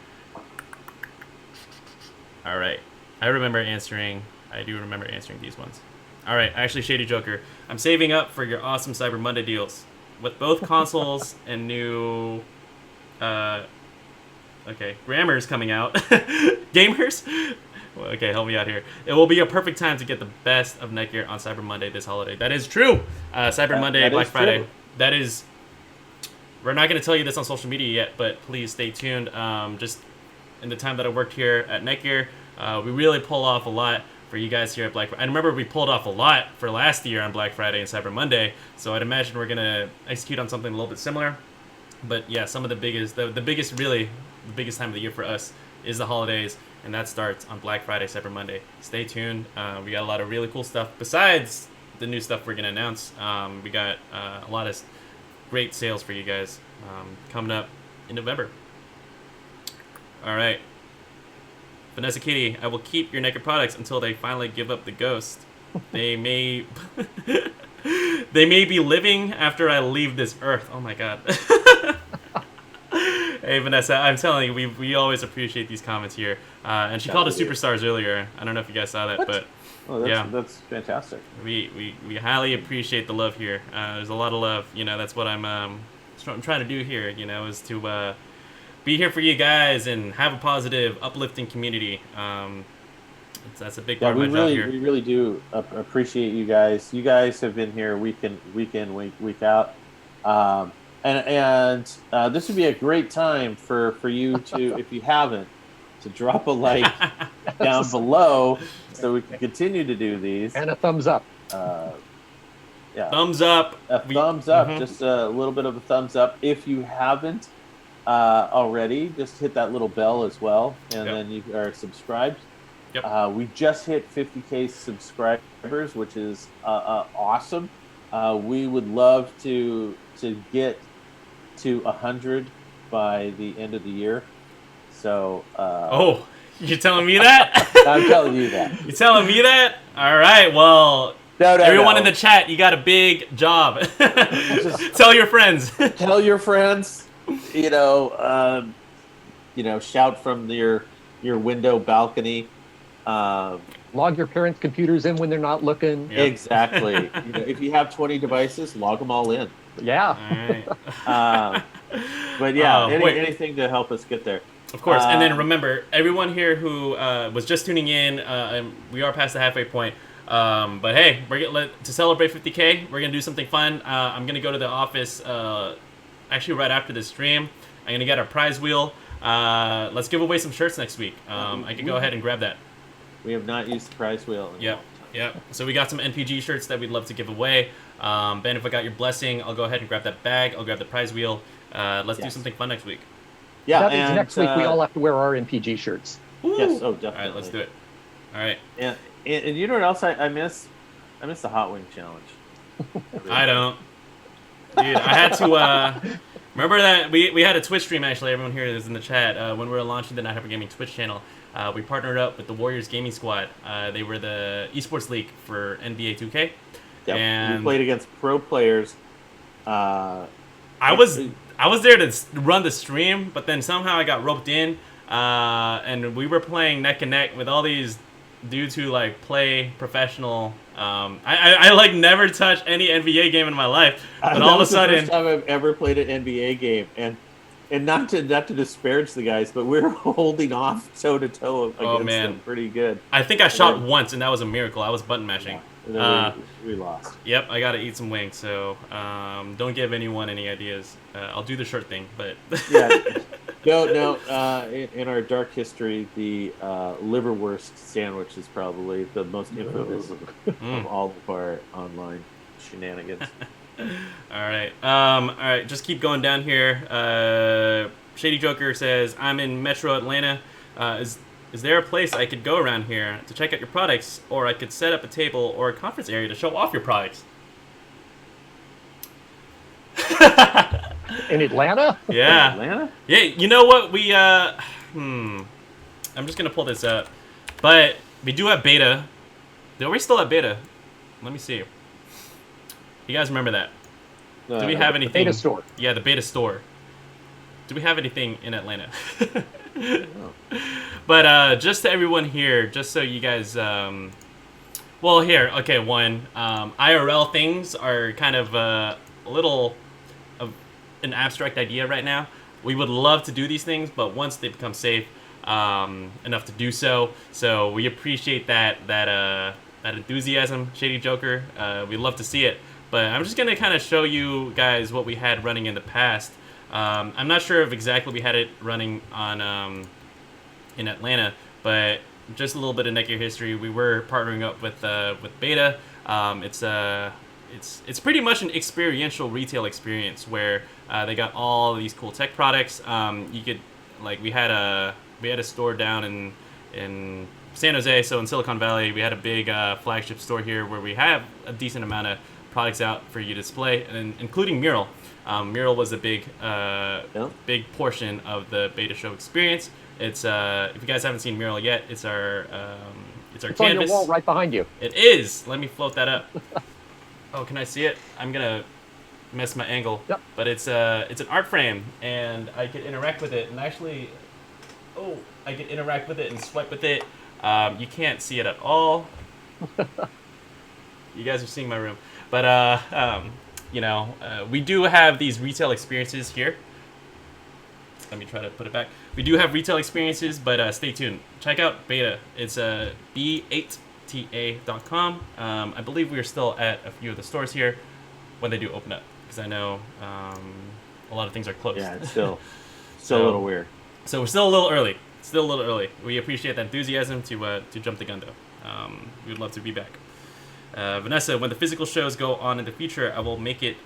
S1: All right. I do remember answering these ones. All right. Actually, Shady Joker, I'm saving up for your awesome Cyber Monday deals. With both consoles and new, grammars coming out, gamers. Well, okay, help me out here. It will be a perfect time to get the best of NETGEAR on Cyber Monday this holiday. That is true. Cyber Monday, Black Friday. That is. We're not going to tell you this on social media yet, but please stay tuned. Just in the time that I worked here at NETGEAR, we really pull off a lot for you guys here at Black Friday. I remember we pulled off a lot for last year on Black Friday and Cyber Monday, so I'd imagine we're going to execute on something a little bit similar. But yeah, some of the biggest time of the year for us is the holidays, and that starts on Black Friday, Cyber Monday. Stay tuned. We got a lot of really cool stuff besides the new stuff we're going to announce. We got a lot of great sales for you guys coming up in November. All right. Vanessa Kitty, I will keep your NETGEAR products until they finally give up the ghost. They may be living after I leave this earth. Oh my god. Hey Vanessa, I'm telling you, we always appreciate these comments here. And she called us superstars earlier. I don't know if you guys saw that, but
S2: that's fantastic.
S1: We highly appreciate the love here. There's a lot of love. That's what I'm trying to do here. Is to be here for you guys and have a positive, uplifting community. That's a big part of my job here.
S2: We really do appreciate you guys. You guys have been here week in, week out. And this would be a great time for you to, if you haven't, to drop a like down below so we can continue to do these.
S3: And a thumbs up.
S1: Thumbs up.
S2: Thumbs up. Mm-hmm. Just a little bit of a thumbs up. If you haven't already, just hit that little bell as well, and then you are subscribed.
S1: Yep.
S2: We just hit 50K subscribers, which is awesome. We would love to get to 100 by the end of the year. So.
S1: You're telling me that?
S2: I'm telling you that.
S1: You're telling me that? All right. Well. Everyone in the chat, you got a big job. Tell your friends.
S2: Tell your friends. Shout from your window balcony.
S3: Log your parents' computers in when they're not looking.
S2: Yep. Exactly. If you have 20 devices, log them all in.
S3: Yeah.
S1: All right.
S2: But yeah, anything to help us get there.
S1: Of course. And then remember, everyone here who was just tuning in, we are past the halfway point. But hey, to celebrate 50K, we're gonna do something fun. I'm gonna go to the office actually right after this stream. I'm gonna get our prize wheel. Let's give away some shirts next week. I can go ahead and grab that.
S2: We have not used the prize wheel.
S1: Yep. So we got some NPG shirts that we'd love to give away. Ben, if I got your blessing, I'll go ahead and grab that bag. I'll grab the prize wheel. Let's do something fun next week.
S2: Yeah.
S3: That means next week we all have to wear our NPG shirts.
S1: Ooh.
S2: Yes. Oh, definitely.
S1: All right, let's do it. All right.
S2: Yeah. And you know what else I miss? I miss the hot wing challenge.
S1: I don't. Dude, I had to... remember that we had a Twitch stream, actually. Everyone here is in the chat. When we were launching the Night Hyper Gaming Twitch channel, we partnered up with the Warriors Gaming Squad. They were the esports league for NBA 2K.
S2: Yep.
S1: And
S2: we played against pro players.
S1: I was there to run the stream, but then somehow I got roped in, and we were playing neck and neck with all these due to like play professional. I like never touched any NBA game in my life, but all of a sudden,
S2: the first time I've ever played an NBA game, and not to disparage the guys, but we're holding off toe to toe against them pretty good.
S1: I think I shot once, and that was a miracle. I was button mashing.
S2: Yeah, we lost.
S1: Yep, I got to eat some wings, so don't give anyone any ideas. I'll do the short thing, but
S2: yeah. No. In our dark history, the liverwurst sandwich is probably the most infamous of all of our online shenanigans.
S1: All right. Just keep going down here. Shady Joker says, "I'm in Metro Atlanta. Is there a place I could go around here to check out your products, or I could set up a table or a conference area to show off your products?"
S3: In Atlanta?
S1: Yeah.
S2: In Atlanta?
S1: Yeah, you know what? I'm just going to pull this up. But we do have beta. Are we still at beta? Let me see. You guys remember that? Do we have anything?
S3: Beta store.
S1: Yeah, the beta store. Do we have anything in Atlanta? But just to everyone here, just so you guys... well, here. Okay, one. IRL things are kind of a little... an abstract idea right now. We would love to do these things, but once they become safe enough to do so, we appreciate that enthusiasm, Shady Joker. We love to see it, but I'm just gonna kind of show you guys what we had running in the past. I'm not sure if exactly we had it running on in Atlanta, but just a little bit of NETGEAR history. We were partnering up with Beta. It's pretty much an experiential retail experience where they got all these cool tech products. You could we had a store down in San Jose, so in Silicon Valley, we had a big flagship store here where we have a decent amount of products out for you to display, and including Mural. Mural was a big portion of the beta show experience. It's if you guys haven't seen Mural yet, it's our canvas.
S3: On your wall right behind you.
S1: It is. Let me float that up. Oh, can I see it? I'm gonna mess my angle.
S3: Yep.
S1: But it's an art frame, and I can interact with it. And actually, I can interact with it and swipe with it. You can't see it at all. You guys are seeing my room, but we do have these retail experiences here. Let me try to put it back. We do have retail experiences, but stay tuned. Check out Beta. It's b8ta.com. I believe we are still at a few of the stores here when they do open up, because I know a lot of things are closed.
S2: Yeah, it's still a little weird.
S1: So we're still a little early. We appreciate that enthusiasm to jump the gun, though. We would love to be back. Vanessa, when the physical shows go on in the future, I will make it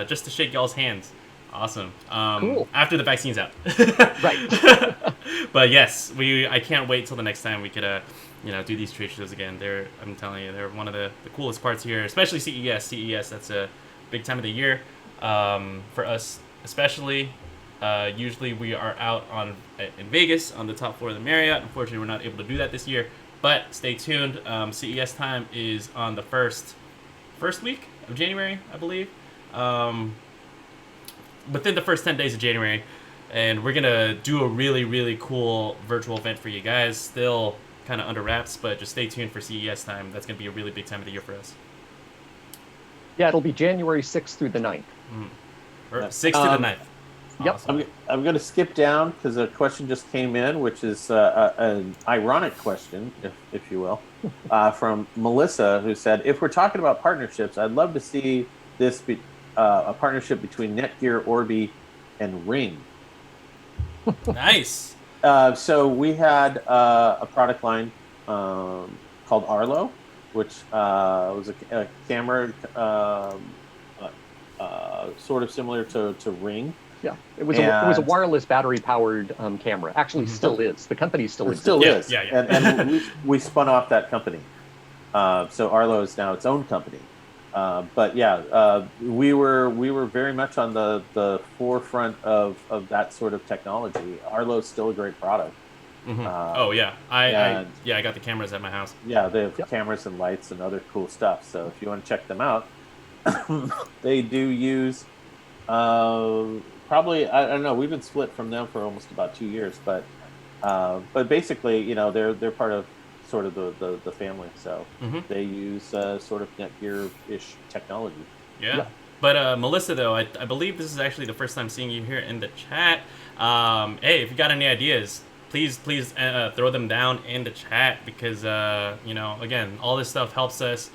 S1: just to shake y'all's hands. Awesome.
S3: Cool.
S1: After the vaccine's out.
S3: Right.
S1: But yes, I can't wait till the next time we could do these trade shows again. I'm telling you, they're one of the coolest parts here, especially CES. CES, that's a big time of the year for us, especially. Usually we are out in Vegas on the top floor of the Marriott. Unfortunately, we're not able to do that this year, but stay tuned. CES time is on the first week of January, I believe. Within the first 10 days of January, and we're gonna do a really, really cool virtual event for you guys. Still kind of under wraps, but just stay tuned for CES time. That's gonna be a really big time of the year for us.
S3: Yeah, it'll be January 6th through the 9th.
S1: Or 6th to the 9th.
S3: Yep.
S1: Awesome.
S2: I'm going to skip down because a question just came in, which is an ironic question, if you will, from Melissa, who said, if we're talking about partnerships, I'd love to see this be a partnership between NETGEAR, Orbi, and Ring.
S1: Nice.
S2: So we had a product line called Arlo, which was a camera sort of similar to Ring.
S3: Yeah, it was a wireless battery-powered camera. Actually, still is. The company still exists.
S2: Still is.
S1: Yeah.
S2: And we spun off that company. So Arlo is now its own company. But yeah, we were very much on the forefront of that sort of technology. Arlo's still a great product.
S1: Mm-hmm. I got the cameras at my house.
S2: Yeah, they have cameras and lights and other cool stuff. So if you want to check them out, they do use probably, I don't know, we've been split from them for almost about 2 years, but basically, they're part of sort of the family. So they use sort of Netgear-ish technology.
S1: Yeah. But Melissa, though, I believe this is actually the first time seeing you here in the chat. Hey, if you got any ideas, please throw them down in the chat because, again, all this stuff helps us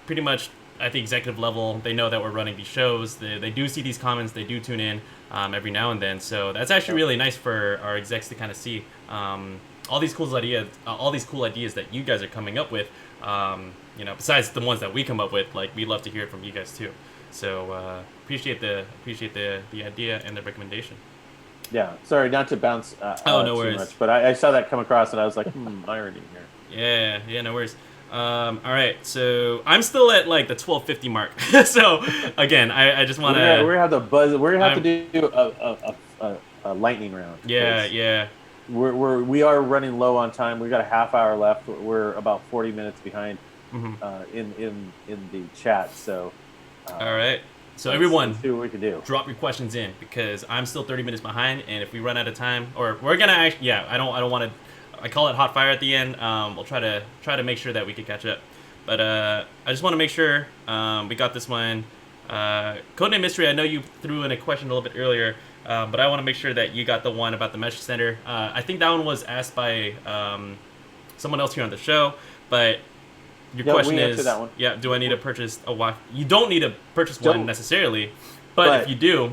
S1: pretty much at the executive level. They know that we're running these shows. They do see these comments. They do tune in every now and then. So that's actually really nice for our execs to kind of see all these cool ideas that you guys are coming up with. Besides the ones that we come up with, like we'd love to hear it from you guys too. So appreciate the idea and the recommendation.
S2: Yeah, sorry not to bounce
S1: no
S2: too
S1: worries.
S2: much, but I saw that come across and I was like, irony here.
S1: Yeah, no worries. All right, so I'm still at like the 12:50 mark. So again, I just want to.
S2: We're gonna have the buzz. We're gonna have to do a lightning round.
S1: Yeah.
S2: We are running low on time. We got a half hour left. We're about 40 minutes behind in the chat. So.
S1: All right. So everyone,
S2: let's see what we can do.
S1: Drop your questions in because I'm still 30 minutes behind, and if we run out of time, or we're gonna actually, I don't want to. I call it hot fire at the end. We'll try to make sure that we can catch up. But I just want to make sure we got this one. Codename Mystery, I know you threw in a question a little bit earlier, but I want to make sure that you got the one about the mesh extender. I think that one was asked by someone else here on the show, but your question is,
S2: that one.
S1: Yeah, do I need to purchase a Wi-Fi? You don't need to purchase one necessarily, but if you do,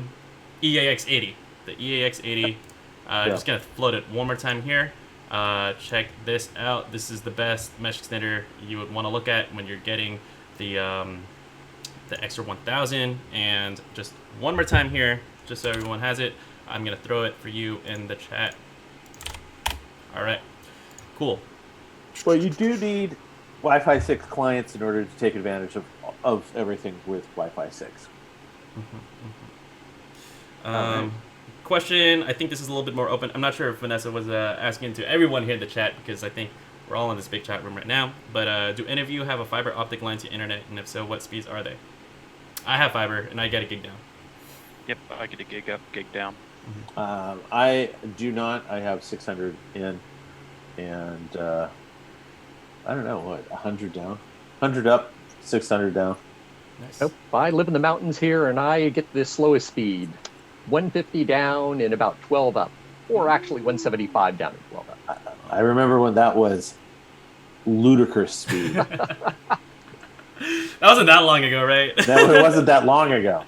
S1: EAX80. The EAX80, just going to float it one more time here. Check this out. This is the best mesh extender you would want to look at when you're getting the extra 1000. And just one more time here, just so everyone has it, I'm going to throw it for you in the chat. All right, cool.
S2: Well, you do need Wi-Fi 6 clients in order to take advantage of everything with Wi-Fi 6.
S1: Question, I think this is a little bit more open. I'm not sure if Vanessa was asking to everyone here in the chat because I think we're all in this big chat room right now. But do any of you have a fiber optic line to internet? And if so, what speeds are they? I have fiber, and I get a gig down.
S4: Yep, I get a gig up, gig down.
S2: I do not. I have 600 in, and I don't know, 100 down? 100 up, 600 down.
S1: Nice.
S3: Nope. I live in the mountains here, and I get the slowest speed. 150 down and about 12 up. Or actually 175 down and 12 up.
S2: I remember when that was ludicrous speed.
S1: That wasn't that long ago, right?
S2: It wasn't that long ago.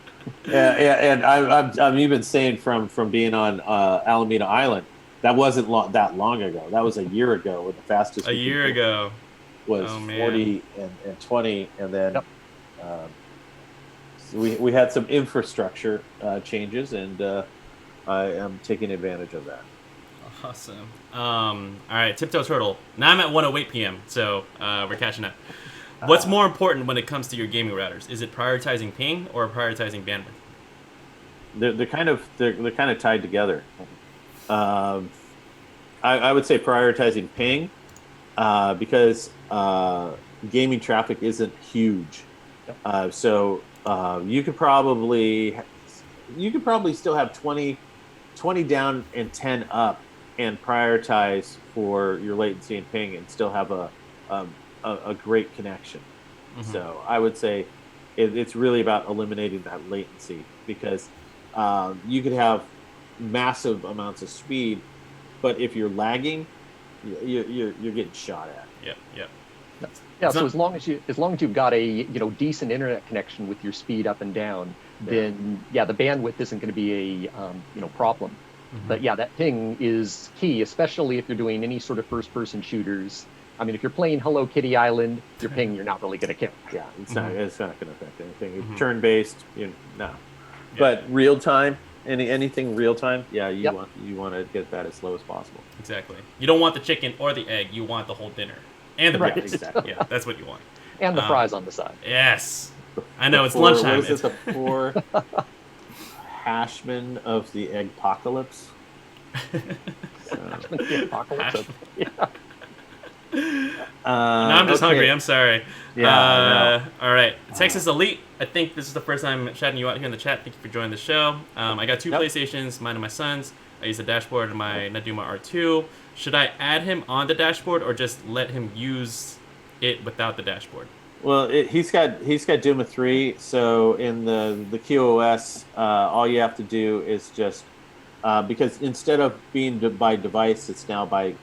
S2: Yeah, and I'm even saying from being on Alameda Island, that wasn't that long ago. That was a year ago when the fastest
S1: a year ago
S2: was 40 and 20, and then so we had some infrastructure changes, and I am taking advantage of that.
S1: Awesome. All right, Tiptoe Turtle. Now I'm at 1:08 p.m., so we're catching up. What's more important when it comes to your gaming routers? Is it prioritizing ping or prioritizing bandwidth?
S2: They're kind of tied together. I would say prioritizing ping because gaming traffic isn't huge. So you could probably still have 20 down and 10 up and prioritize for your latency and ping and still have a great connection. So I would say it's really about eliminating that latency because you could have massive amounts of speed, but if you're lagging, you're getting shot at.
S1: Yep.
S3: Yeah, so as long as you've got a decent internet connection with your speed up and down, then the bandwidth isn't going to be a problem. But that ping is key, especially if you're doing any sort of first-person shooters. I mean, if you're playing Hello Kitty Island, your ping you're not really going to kill.
S2: Yeah, it's not going to affect anything. Turn-based, no. But real time, anything real time, you want to get that as slow as possible.
S1: Exactly. You don't want the chicken or the egg. You want the whole dinner and the breakfast.
S2: Exactly.
S1: Yeah, that's what you want.
S3: And the fries on the side.
S1: Yes. I know, it's lunchtime.
S2: What is it, the 4 Hashman of the Eggpocalypse?
S3: The apocalypse.
S1: Now I'm just hungry. I'm sorry.
S2: Yeah.
S1: All right. Texas Elite. I think this is the first time I'm shouting you out here in the chat. Thank you for joining the show. I got 2 PlayStations, mine and my son's. I use the dashboard of my Naduma R2. should I add him on the dashboard or just let him use it without the dashboard?
S2: Well, he's got Duma 3, so in the QoS, all you have to do is just because instead of being by device, it's now by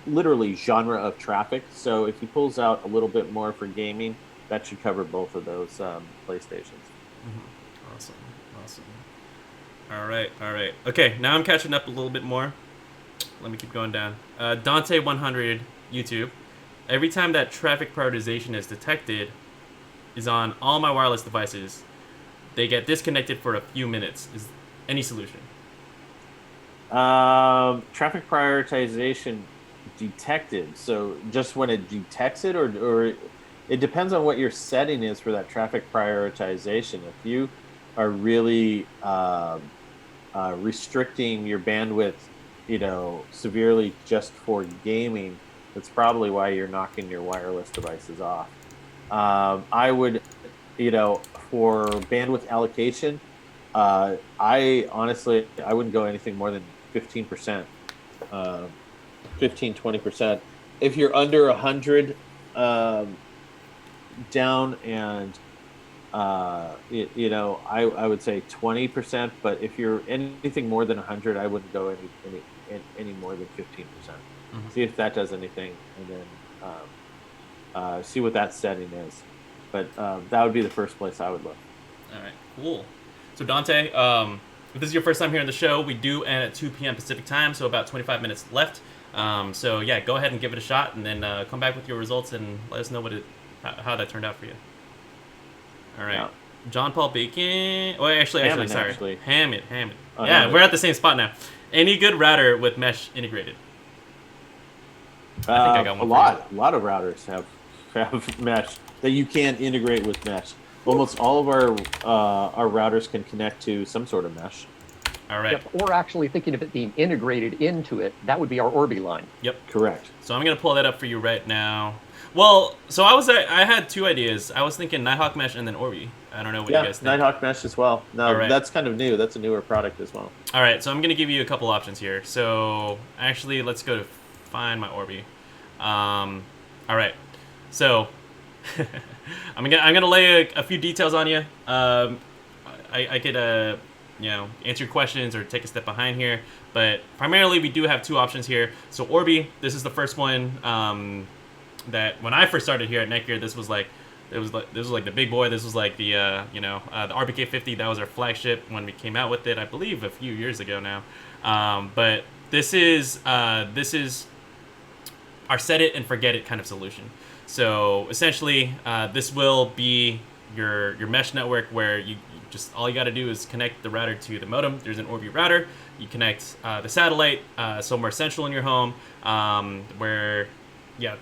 S2: literally genre of traffic. So if he pulls out a little bit more for gaming, that should cover both of those PlayStations.
S1: Mm-hmm. Awesome. All right. Okay, now I'm catching up a little bit more. Let me keep going down. Dante100 YouTube. Every time that traffic prioritization is detected, is on all my wireless devices, they get disconnected for a few minutes. Is any solution?
S2: Traffic prioritization detected. So just when it detects it, or it depends on what your setting is for that traffic prioritization. If you are really restricting your bandwidth, severely just for gaming, that's probably why you're knocking your wireless devices off. I would, for bandwidth allocation, I honestly wouldn't go anything more than 15%, 15-20%. If you're under 100 down, and I would say 20%. But if you're anything more than 100, I wouldn't go any more than 15%. Mm-hmm. See if that does anything, and then see what that setting is. But that would be the first place I would look.
S1: All right, cool. So Dante, if this is your first time here on the show, we do end at 2 p.m. Pacific time, so about 25 minutes left. So yeah, go ahead and give it a shot, and then come back with your results and let us know how that turned out for you. All right. Yeah. John Paul Bacon. Oh, sorry. Hammett. Oh, yeah, Hammett. We're at the same spot now. Any good router with mesh integrated?
S2: I think I got one. A lot of routers have mesh that you can't integrate with mesh. Almost all of our routers can connect to some sort of mesh.
S1: All right.
S3: Yep. Or actually thinking of it being integrated into it, that would be our Orbi line.
S1: Yep.
S2: Correct.
S1: So I'm going to pull that up for you right now. Well, so I had two ideas. I was thinking Nighthawk Mesh and then Orbi. I don't know what you guys think.
S2: Nighthawk Mesh as well. No, right. That's kind of new. That's a newer product as well.
S1: All right, so I'm going to give you a couple options here. So actually, let's go to find my Orbi. All right, so I'm gonna lay a few details on you. I could answer your questions or take a step behind here, but primarily we do have two options here. So Orbi, this is the first one that when I first started here at NETGEAR, this was like the big boy. This was like the the RBK50. That was our flagship when we came out with it, I believe a few years ago now. But this is our set it and forget it kind of solution. So essentially, this will be your mesh network where you just all you got to do is connect the router to the modem. There's an Orbi router. You connect the satellite somewhere central in your home,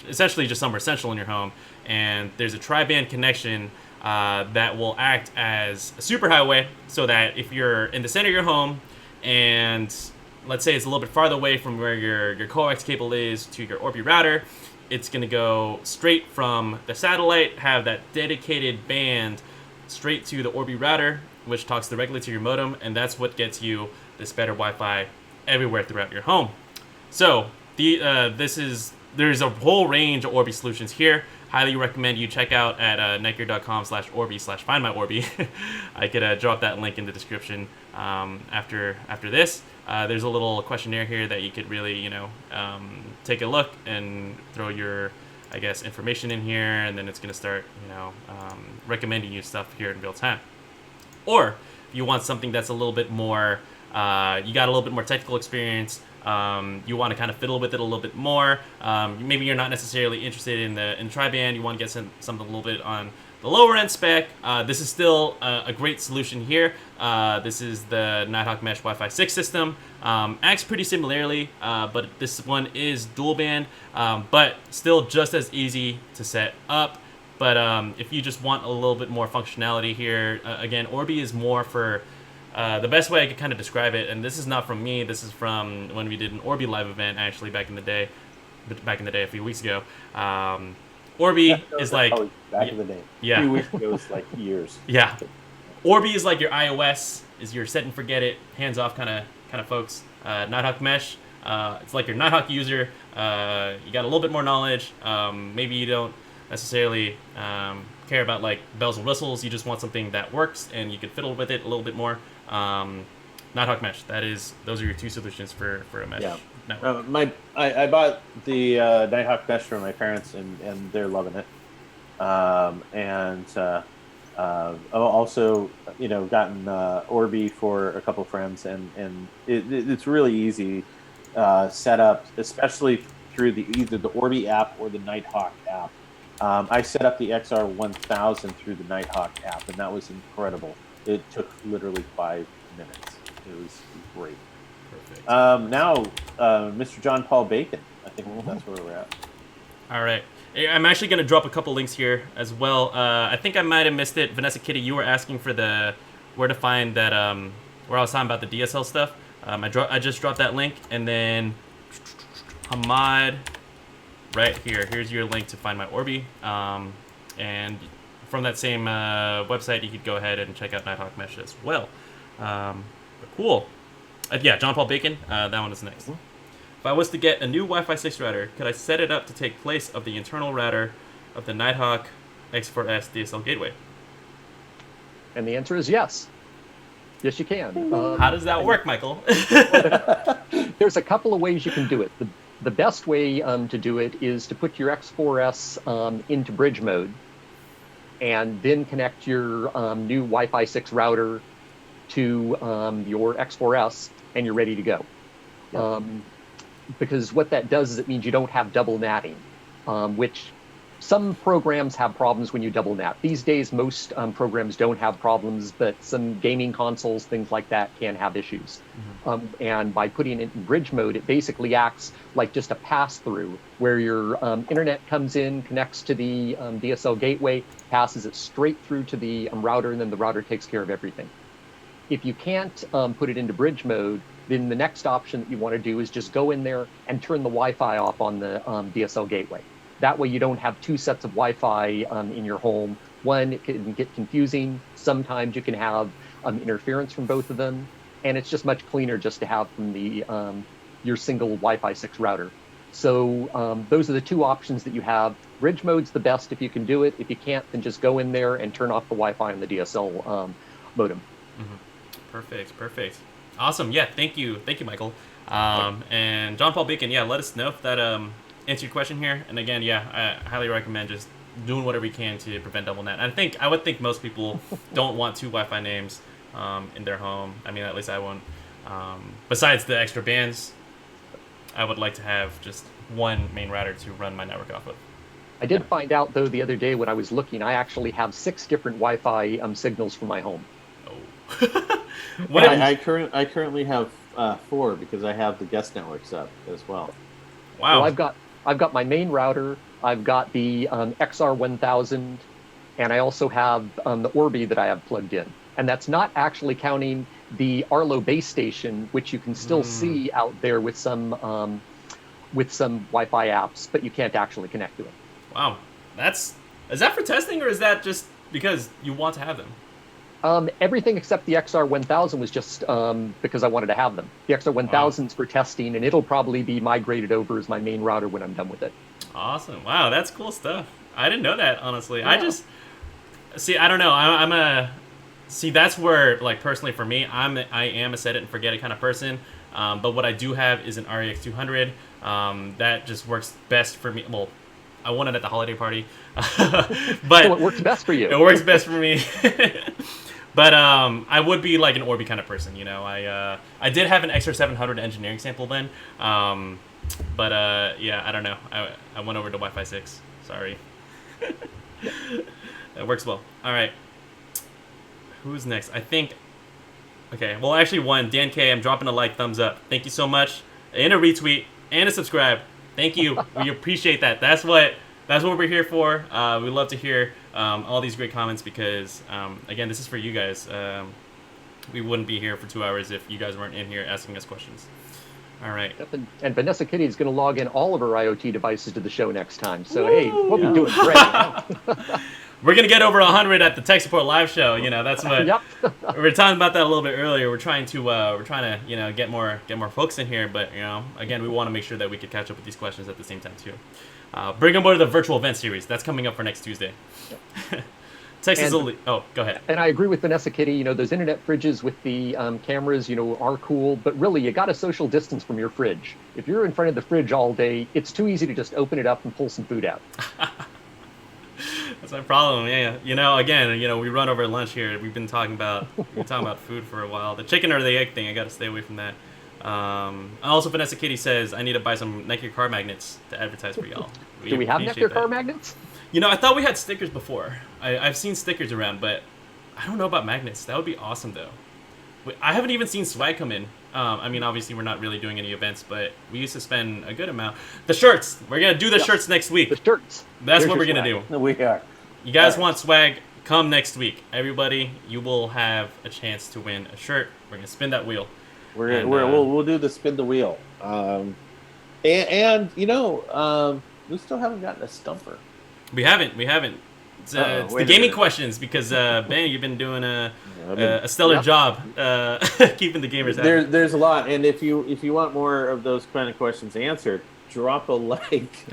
S1: essentially just somewhere central in your home. And there's a tri-band connection that will act as a superhighway, so that if you're in the center of your home and let's say it's a little bit farther away from where your coax cable is to your Orbi router, it's going to go straight from the satellite, have that dedicated band straight to the Orbi router, which talks directly to your modem, and that's what gets you this better Wi-Fi everywhere throughout your home. So there's a whole range of Orbi solutions here. Highly recommend you check out at netgear.com/Orbi/findmyorbi. I could drop that link in the description after this. There's a little questionnaire here that you could really, take a look and throw your, information in here, and then it's going to start, recommending you stuff here in real time. Or if you want something that's a little bit more, you got a little bit more technical experience, you want to kind of fiddle with it a little bit more. Maybe you're not necessarily interested in tri-band. You want to get something a little bit on the lower end spec. This is still a great solution here. This is the Nighthawk Mesh Wi-Fi 6 system. Acts pretty similarly, but this one is dual band, but still just as easy to set up. But if you just want a little bit more functionality here, again, Orbi is more for the best way I could kind of describe it, and this is not from me, this is from when we did an Orbi live event actually back in the day a few weeks ago. Orbi is like
S2: back in the day.
S1: Yeah.
S2: A few weeks ago was like years.
S1: Yeah. Orbi is like your iOS, is your set and forget it, hands off kind of folks. Nighthawk Mesh, It's like your Nighthawk user. You got a little bit more knowledge. Maybe you don't necessarily care about like bells and whistles. You just want something that works and you can fiddle with it a little bit more. Nighthawk Mesh. Those are your two solutions for a mesh.
S2: Yeah.
S1: network.
S2: I bought the Nighthawk Mesh from my parents, and they're loving it. I've also, gotten Orbi for a couple friends, and it's really easy set up, especially through either the Orbi app or the Nighthawk app. I set up the XR1000 through the Nighthawk app, and that was incredible. It took literally 5 minutes. It was great.
S1: Perfect.
S2: Now, Mr. John Paul Bacon. I think that's where we're at.
S1: All right. I'm actually going to drop a couple links here as well. I think I might have missed it. Vanessa Kitty, you were asking for where to find that, where I was talking about the DSL stuff. I just dropped that link. And then Hamad, right here. Here's your link to find my Orbi. And from that same website, you could go ahead and check out Nighthawk Mesh as well. But cool. Yeah, John Paul Bacon. That one is next. If I was to get a new Wi-Fi 6 router, could I set it up to take place of the internal router of the Nighthawk X4S DSL gateway?
S3: And the answer is yes. Yes, you can.
S1: How does that work, Michael?
S3: There's a couple of ways you can do it. The best way to do it is to put your X4S into bridge mode and then connect your new Wi-Fi 6 router to your X4S, and you're ready to go. Yep. Because what that does is it means you don't have double natting, which some programs have problems when you double nat. These days, most programs don't have problems, but some gaming consoles, things like that, can have issues. Mm-hmm. And by putting it in bridge mode, it basically acts like just a pass-through, where your internet comes in, connects to the DSL gateway, passes it straight through to the router, and then the router takes care of everything. If you can't put it into bridge mode, then the next option that you want to do is just go in there and turn the Wi-Fi off on the DSL gateway. That way you don't have two sets of Wi-Fi in your home. One, it can get confusing. Sometimes you can have interference from both of them. And it's just much cleaner just to have from the your single Wi-Fi 6 router. So those are the two options that you have. Bridge mode's the best if you can do it. If you can't, then just go in there and turn off the Wi-Fi on the DSL modem.
S1: Mm-hmm. Perfect. Awesome. Yeah, thank you, Michael. And John Paul Bacon, yeah, let us know if that answered your question here. And again, yeah, I highly recommend just doing whatever you can to prevent double net. I would think most people don't want two Wi-Fi names in their home. I mean, at least I won't. Besides the extra bands, I would like to have just one main router to run my network off of.
S3: I did find out, though, the other day when I was looking, I actually have 6 different Wi-Fi signals for my home.
S1: Oh.
S2: I currently have 4 because I have the guest networks up as well.
S1: Wow.
S3: Well, I've got my main router, I've got the XR1000, and I also have the Orbi that I have plugged in. And that's not actually counting the Arlo base station, which you can still see out there with some Wi-Fi apps, but you can't actually connect to it.
S1: Wow. Is that for testing, or is that just because you want to have them?
S3: Everything except the XR1000 was just because I wanted to have them. The XR1000's for testing, and it'll probably be migrated over as my main router when I'm done with it.
S1: Awesome. Wow, that's cool stuff. I didn't know that, honestly. Yeah. I don't know. That's where, like, personally for me, I am a set it and forget it kind of person. But what I do have is an REX 200. That just works best for me. Well, I won it at the holiday party. But
S3: so it works best for you.
S1: It works best for me. But I would be like an Orbi kind of person, you know. I did have an XR 700 engineering sample then. But yeah, I don't know. I went over to Wi-Fi 6. Sorry. It works well. All right. Who's next? I think. Okay. Well, actually, Dan K. I'm dropping a like, thumbs up. Thank you so much, and a retweet and a subscribe. Thank you. We appreciate that. That's what we're here for. We love to hear all these great comments because, again, this is for you guys. We wouldn't be here for 2 hours if you guys weren't in here asking us questions. All right.
S3: Yep, and Vanessa Kitty is going to log in all of her IoT devices to the show next time. So, hey, we'll be doing great.
S1: We're going to get over 100 at the Tech Support Live show. You know, that's what
S3: Yep.
S1: we were talking about that a little bit earlier. We're trying to, you know, get more folks in here. But, you know, again, we want to make sure that we could catch up with these questions at the same time, too. Bring them over to the virtual event series. That's coming up for next Tuesday. Yep. Texas Elite. Oh, go ahead.
S3: And I agree with Vanessa Kitty. You know, those internet fridges with the cameras, you know, are cool. But really, you got to social distance from your fridge. If you're in front of the fridge all day, it's too easy to just open it up and pull some food out.
S1: That's my problem. Yeah. You know, again, you know, we run over lunch here. We've been talking about food for a while. The chicken or the egg thing, I got to stay away from that. Also, Vanessa Kitty says I need to buy some NETGEAR car magnets to advertise for y'all.
S3: Do we have NETGEAR car magnets?
S1: You know, I thought we had stickers before. I've seen stickers around, but I don't know about magnets. That would be awesome, though. I haven't even seen swag come in. I mean, obviously, we're not really doing any events, but we used to spend a good amount. The shirts. We're going to do the shirts next week.
S3: The shirts.
S1: That's what we're going to do.
S2: We are.
S1: You guys want swag? Come next week. Everybody, you will have a chance to win a shirt. We're going to spin that wheel.
S2: We'll do the spin the wheel. And you know, we still haven't gotten a stumper.
S1: We haven't. It's the gaming questions because Ben, you've been doing a stellar job keeping the gamers happy.
S2: There's a lot, and if you want more of those kind of questions answered, drop a like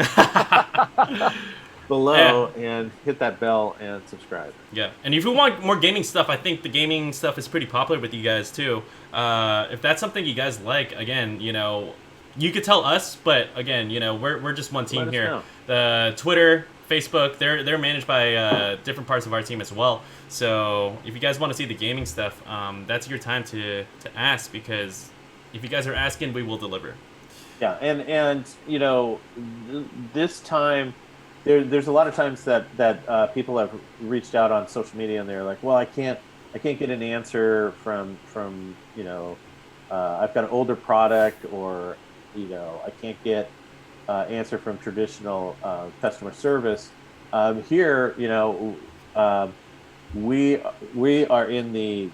S2: below and hit that bell and subscribe.
S1: Yeah, and if you want more gaming stuff, I think the gaming stuff is pretty popular with you guys too. If that's something you guys like, again, you know, you could tell us, but again, you know, we're just one team here.
S2: Know.
S1: The Twitter, Facebook, they're managed by different parts of our team as well. So if you guys want to see the gaming stuff, that's your time to ask, because if you guys are asking, we will deliver.
S2: Yeah, and you know, this time there's a lot of times that people have reached out on social media and they're like, well, I can't get an answer from you know, I've got an older product, or you know, I can't get answer from traditional customer service. Here, you know, we are in the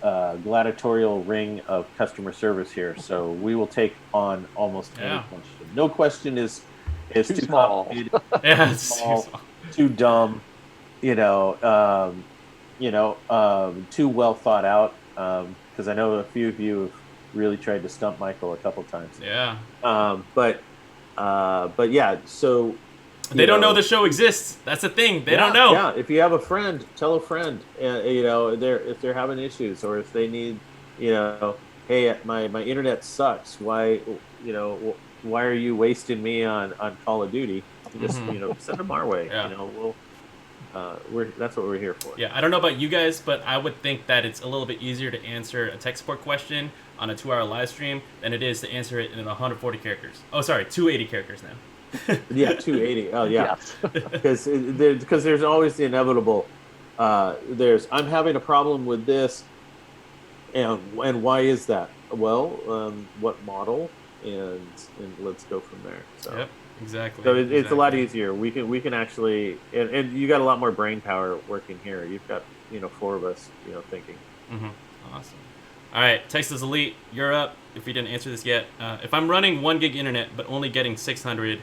S2: gladiatorial ring of customer service here, so we will take on almost any question. No question is too
S3: small.
S1: Yeah,
S2: too small, too dumb, you know, too well thought out. Because I know a few of you have really tried to stump Michael a couple times.
S1: Yeah.
S2: But yeah, so
S1: they don't know the show exists. That's the thing. They don't know.
S2: Yeah, if you have a friend, tell a friend. You know, if they're having issues, or if they need, you know, hey, my internet sucks. Why, you know, why are you wasting me on Call of Duty? Just you know, send them our way.
S1: Yeah.
S2: You know, that's what we're here for.
S1: Yeah, I don't know about you guys, but I would think that it's a little bit easier to answer a tech support question on a 2-hour live stream than it is to answer it in 140 characters. Oh, sorry, 280 characters now.
S2: Yeah, 280. Oh, yeah. Because there's always the inevitable. I'm having a problem with this, and why is that? Well, what model, and let's go from there. So. Yep.
S1: Exactly.
S2: So it's a lot easier. We can actually, and you got a lot more brain power working here. You've got, you know, 4 of us, you know, thinking.
S1: Mm-hmm. Awesome. All right, Texas Elite, you're up. If you didn't answer this yet, if I'm running 1 gig internet but only getting 600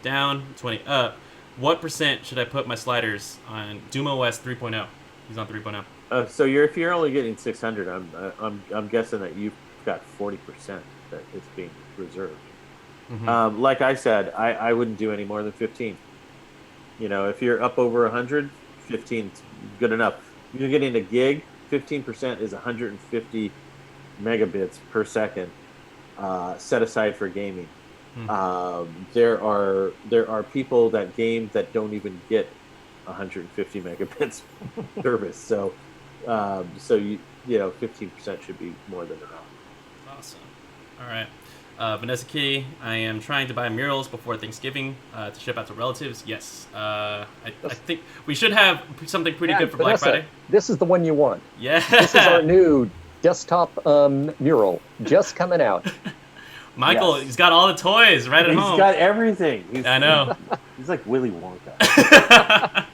S1: down, 20 up, what % should I put my sliders on DoomOS 3.0? He's on 3.0.
S2: So if you're only getting 600, I'm guessing that you've got 40% that is being reserved. Mm-hmm. Like I said, I wouldn't do any more than 15. You know, if you're up over 100, 15 is good enough. If you're getting a gig, 15% is 150 megabits per second set aside for gaming. Mm-hmm. There are people that game that don't even get 150 megabits service. So you know, 15% should be more than enough.
S1: Awesome. All right. Vanessa Kitty, I am trying to buy murals before Thanksgiving to ship out to relatives. Yes. I think we should have something pretty good for
S3: Vanessa,
S1: Black Friday.
S3: This is the one you want.
S1: Yeah.
S3: This is our new desktop mural just coming out.
S1: Michael, he's got all the toys right at home.
S2: He's got everything.
S1: I know.
S2: He's like Willy Wonka.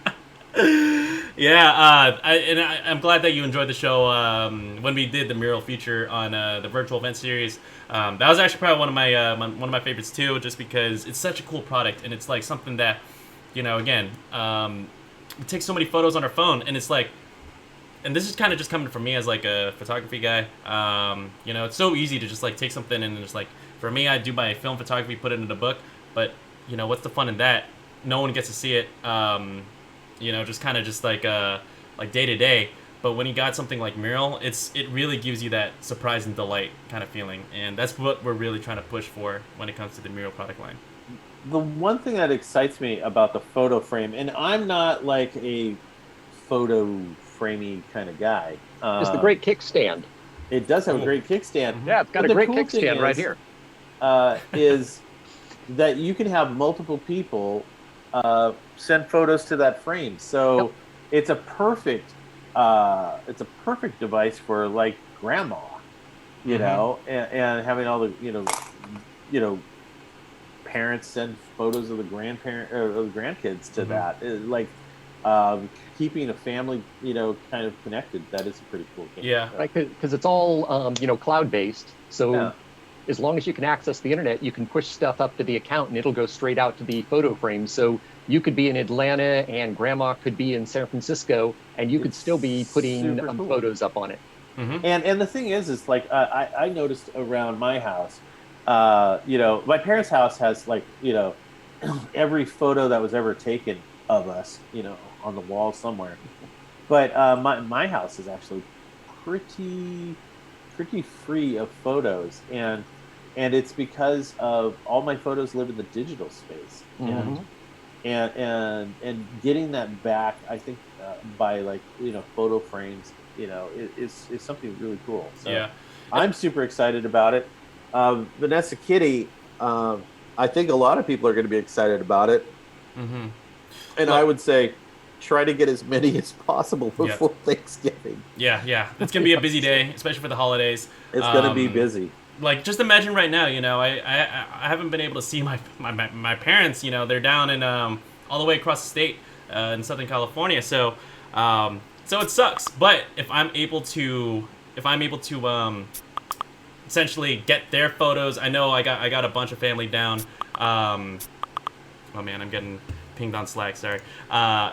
S1: Yeah, I'm glad that you enjoyed the show. When we did the mural feature on the virtual event series, that was actually probably one of one of my favorites too, just because it's such a cool product, and it's like something that, again, we take so many photos on our phone, and it's like, and this is kind of just coming from me as like a photography guy. It's so easy to just like take something and just like, for me, I do my film photography, put it in a book, but what's the fun in that? No one gets to see it. Just kind of just like day to day. But when you got something like mural, it really gives you that surprise and delight kind of feeling, and that's what we're really trying to push for when it comes to the mural product line.
S2: The one thing that excites me about the photo frame, and I'm not like a photo framey kind of guy,
S3: is the great kickstand.
S2: It does have a great kickstand.
S3: Yeah, it's got a great kickstand right here.
S2: Is that you can have multiple people send photos to that frame, so it's a perfect device for like grandma, and having all the parents send photos of the grandkids to that. Like keeping a family kind of connected. That is a pretty cool thing.
S1: Yeah,
S3: right, because it's all cloud based, so as long as you can access the internet, you can push stuff up to the account and it'll go straight out to the photo frame. So you could be in Atlanta and grandma could be in San Francisco, and you could still be putting cool photos up on it.
S1: Mm-hmm.
S2: And the thing is like I noticed around my house, my parents' house has like every photo that was ever taken of us, on the wall somewhere. But my house is actually pretty free of photos, and it's because of all my photos live in the digital space, and getting that back, I think by like photo frames, is something really cool. So
S1: yeah,
S2: I'm super excited about it. Vanessa Kitty, I think a lot of people are going to be excited about it, and I would say try to get as many as possible before Thanksgiving.
S1: Yeah. It's going to be a busy day, especially for the holidays.
S2: It's going to be busy.
S1: Like, just imagine right now, I haven't been able to see my parents, they're down in all the way across the state in Southern California. So it sucks. But if I'm able to essentially get their photos, I know I got a bunch of family down. Oh man, I'm getting pinged on Slack, sorry.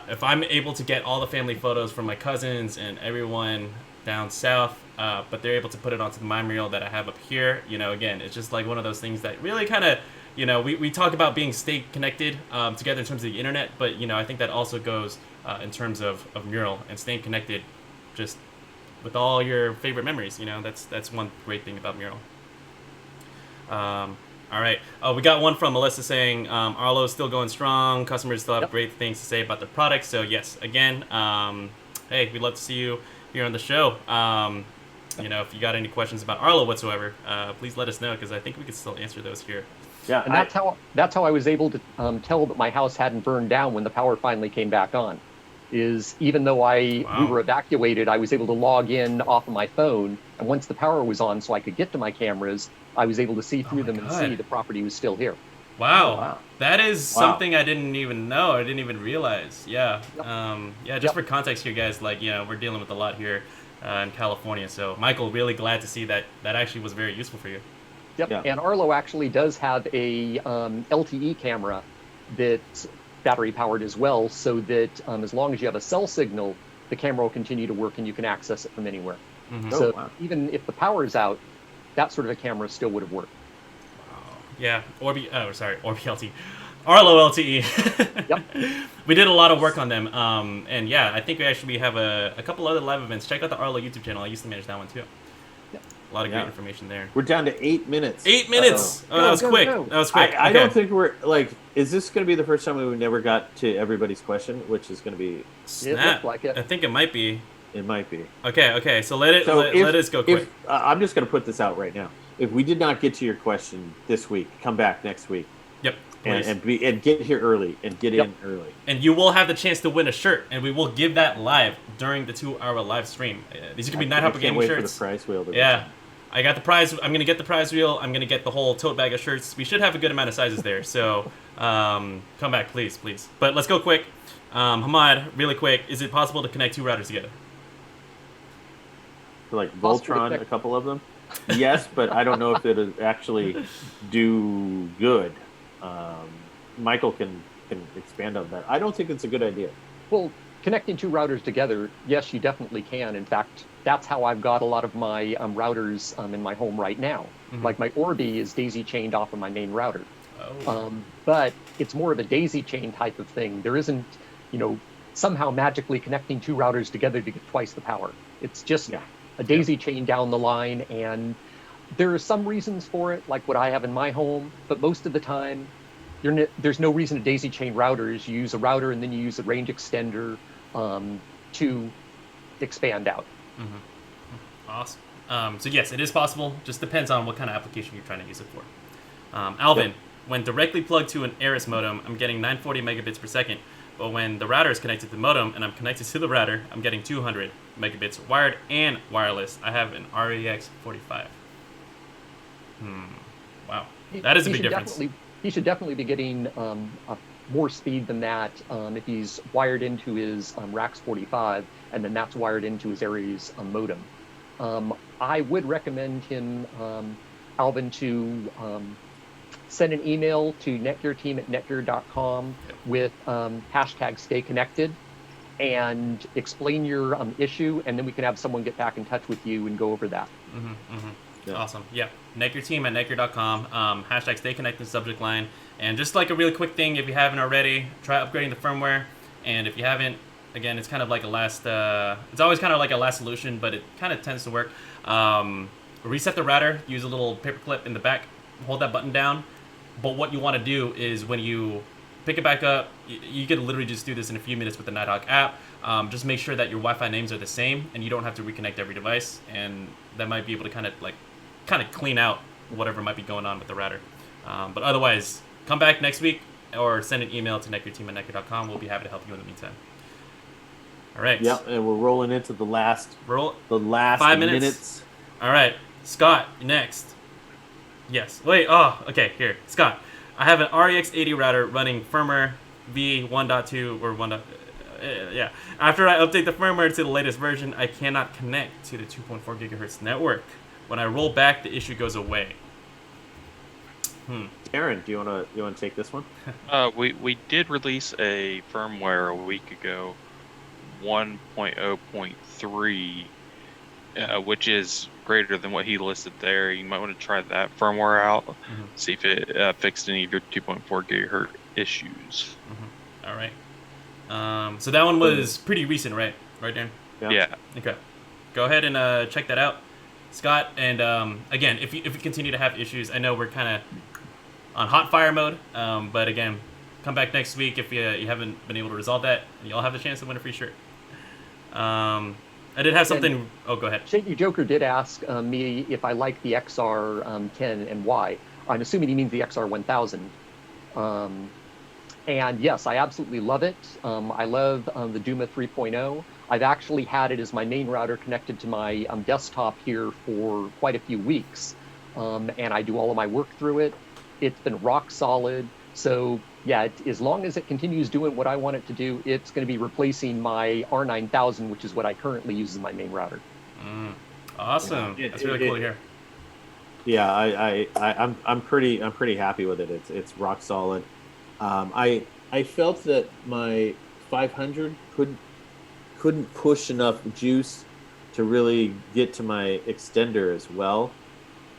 S1: If I'm able to get all the family photos from my cousins and everyone down south, but they're able to put it onto the my mural that I have up here, again, it's just like one of those things that really kind of, we talk about being stay connected together in terms of the internet, but I think that also goes in terms of mural and staying connected just with all your favorite memories. That's one great thing about mural. All right. We got one from Melissa saying Arlo is still going strong. Customers still have great things to say about the product. So yes, again, hey, we'd love to see you here on the show. If you got any questions about Arlo whatsoever, please let us know, because I think we could still answer those here.
S3: Yeah, and that's how I was able to tell that my house hadn't burned down when the power finally came back on. Is even though we were evacuated, I was able to log in off of my phone, and once the power was on, so I could get to my cameras, I was able to see through them and see the property was still here.
S1: Wow. That is something I didn't even know. I didn't even realize. Yeah. Just for context here, guys, like, we're dealing with a lot here in California. So, Michael, really glad to see that actually was very useful for you.
S3: Yep. Yeah. And Arlo actually does have a LTE camera that's battery powered as well, so that as long as you have a cell signal, the camera will continue to work and you can access it from anywhere. So even if the power is out, that sort of a camera still would have worked.
S1: Yeah, Orbi LTE. Arlo LTE.
S3: Yep.
S1: We did a lot of work on them, and yeah, I think we have a couple other live events. Check out the Arlo YouTube channel. I used to manage that one too. Yep. A lot of great information there.
S2: We're down to 8 minutes.
S1: 8 minutes. That was quick. That was quick.
S2: I don't think we're like. Is this going to be the first time we never got to everybody's question, which is going to be?
S1: Snap.
S3: It looks like it.
S1: I think it might be.
S2: It might be.
S1: Okay. So let us go quick.
S2: I'm just going to put this out right now. If we did not get to your question this week, come back next week.
S1: Yep.
S2: And get here early and get in early.
S1: And you will have the chance to win a shirt, and we will give that live during the 2-hour live stream. These are going to be Nighthawk Gaming shirts.
S2: Can't wait for the prize wheel.
S1: I got the prize. I'm gonna get the prize wheel. I'm gonna get the whole tote bag of shirts. We should have a good amount of sizes there. So come back, please. But let's go quick. Hamad, really quick. Is it possible to connect 2 routers together?
S2: Like Voltron, a couple of them. Yes, but I don't know if it'll actually do good. Michael can expand on that. I don't think it's a good idea.
S3: Well, connecting 2 routers together, yes, you definitely can. In fact, that's how I've got a lot of my routers in my home right now.
S1: Mm-hmm.
S3: Like my Orbi is daisy chained off of my main router.
S1: Oh.
S3: But it's more of a daisy chain type of thing. There isn't, somehow magically connecting 2 routers together to get twice the power. It's just a daisy chain down the line, and there are some reasons for it, like what I have in my home, but most of the time, there's no reason to daisy chain routers. You use a router and then you use a range extender to expand out.
S1: Mm-hmm. Awesome. So yes, it is possible. Just depends on what kind of application you're trying to use it for. Alvin, when directly plugged to an Aris modem, I'm getting 940 megabits per second. But when the router is connected to the modem and I'm connected to the router, I'm getting 200 megabits wired and wireless. I have an REX 45. Wow. That is a big difference.
S3: He should definitely be getting more speed than that if he's wired into his RAX 45, and then that's wired into his Aries modem. I would recommend him, Alvin, to send an email to netgearteam@netgear.com with hashtag stay connected and explain your issue, and then we can have someone get back in touch with you and go over that.
S1: Yeah. Awesome. Yeah. NetGearTeam@netgear.com. Hashtag stay connected subject line. And just like a really quick thing, if you haven't already, try upgrading the firmware. And if you haven't, again, it's kind of like a last, it's always kind of like a last solution, but it kind of tends to work. Reset the router, use a little paper clip in the back, hold that button down. But what you want to do is when you pick it back up, you can literally just do this in a few minutes with the Nighthawk app. Just make sure that your Wi-Fi names are the same and you don't have to reconnect every device. And that might be able to kind of clean out whatever might be going on with the router. But otherwise, come back next week or send an email to netgearteam@netgear.com. We'll be happy to help you in the meantime. All right.
S2: Yep, and we're rolling into the last
S1: 5 minutes. All right, Scott, next. Yes. Wait. Oh, okay. Here, Scott. I have an REX 80 router running firmware v1.2 or 1. Yeah. After I update the firmware to the latest version, I cannot connect to the 2.4 gigahertz network. When I roll back, the issue goes away.
S2: Aaron, do you wanna take this one?
S4: We did release a firmware a week ago, 1.0.3, which is greater than what he listed there. You might want to try that firmware out, see if it fixed any of your 2.4 gigahertz issues.
S1: All right. So that one was pretty recent, right? Right, Dan?
S4: Yeah.
S1: Okay. Go ahead and check that out, Scott. And again, if you continue to have issues, I know we're kind of on hot fire mode. But again, come back next week if you haven't been able to resolve that, and you'll have the chance to win a free shirt. I did have something. Oh, go ahead.
S3: Shaky Joker did ask me if I like the XR10 and why. I'm assuming he means the XR1000. And yes, I absolutely love it. I love the Duma 3.0. I've actually had it as my main router connected to my desktop here for quite a few weeks. And I do all of my work through it. It's been rock solid. So yeah, as long as it continues doing what I want it to do, it's going to be replacing my R9000, which is what I currently use as my main router.
S1: Awesome. That's really cool to hear.
S2: Yeah, I'm pretty happy with it. It's rock solid. I felt that my 500 couldn't push enough juice to really get to my extender as well,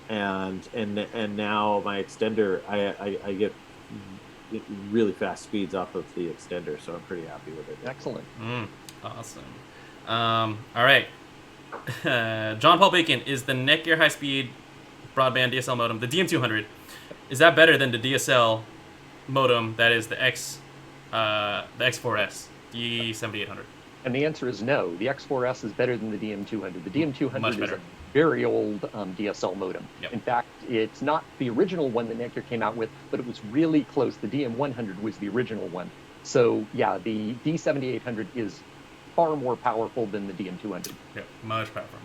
S2: and now my extender I get really fast speeds off of the extender, so I'm pretty happy with it.
S3: Excellent.
S1: Awesome. All right. John Paul Bacon, is the NETGEAR high-speed broadband DSL modem, the DM200, is that better than the DSL modem that is the X4S, D7800?
S3: And the answer is no. The X4S is better than the DM200. The DM200
S1: Much
S3: is
S1: better.
S3: a very old DSL modem.
S1: Yep.
S3: In fact, it's not the original one that NETGEAR came out with, but it was really close. The DM100 was the original one. So yeah, the D7800 is far more powerful than the DM200.
S1: Yeah, much powerful.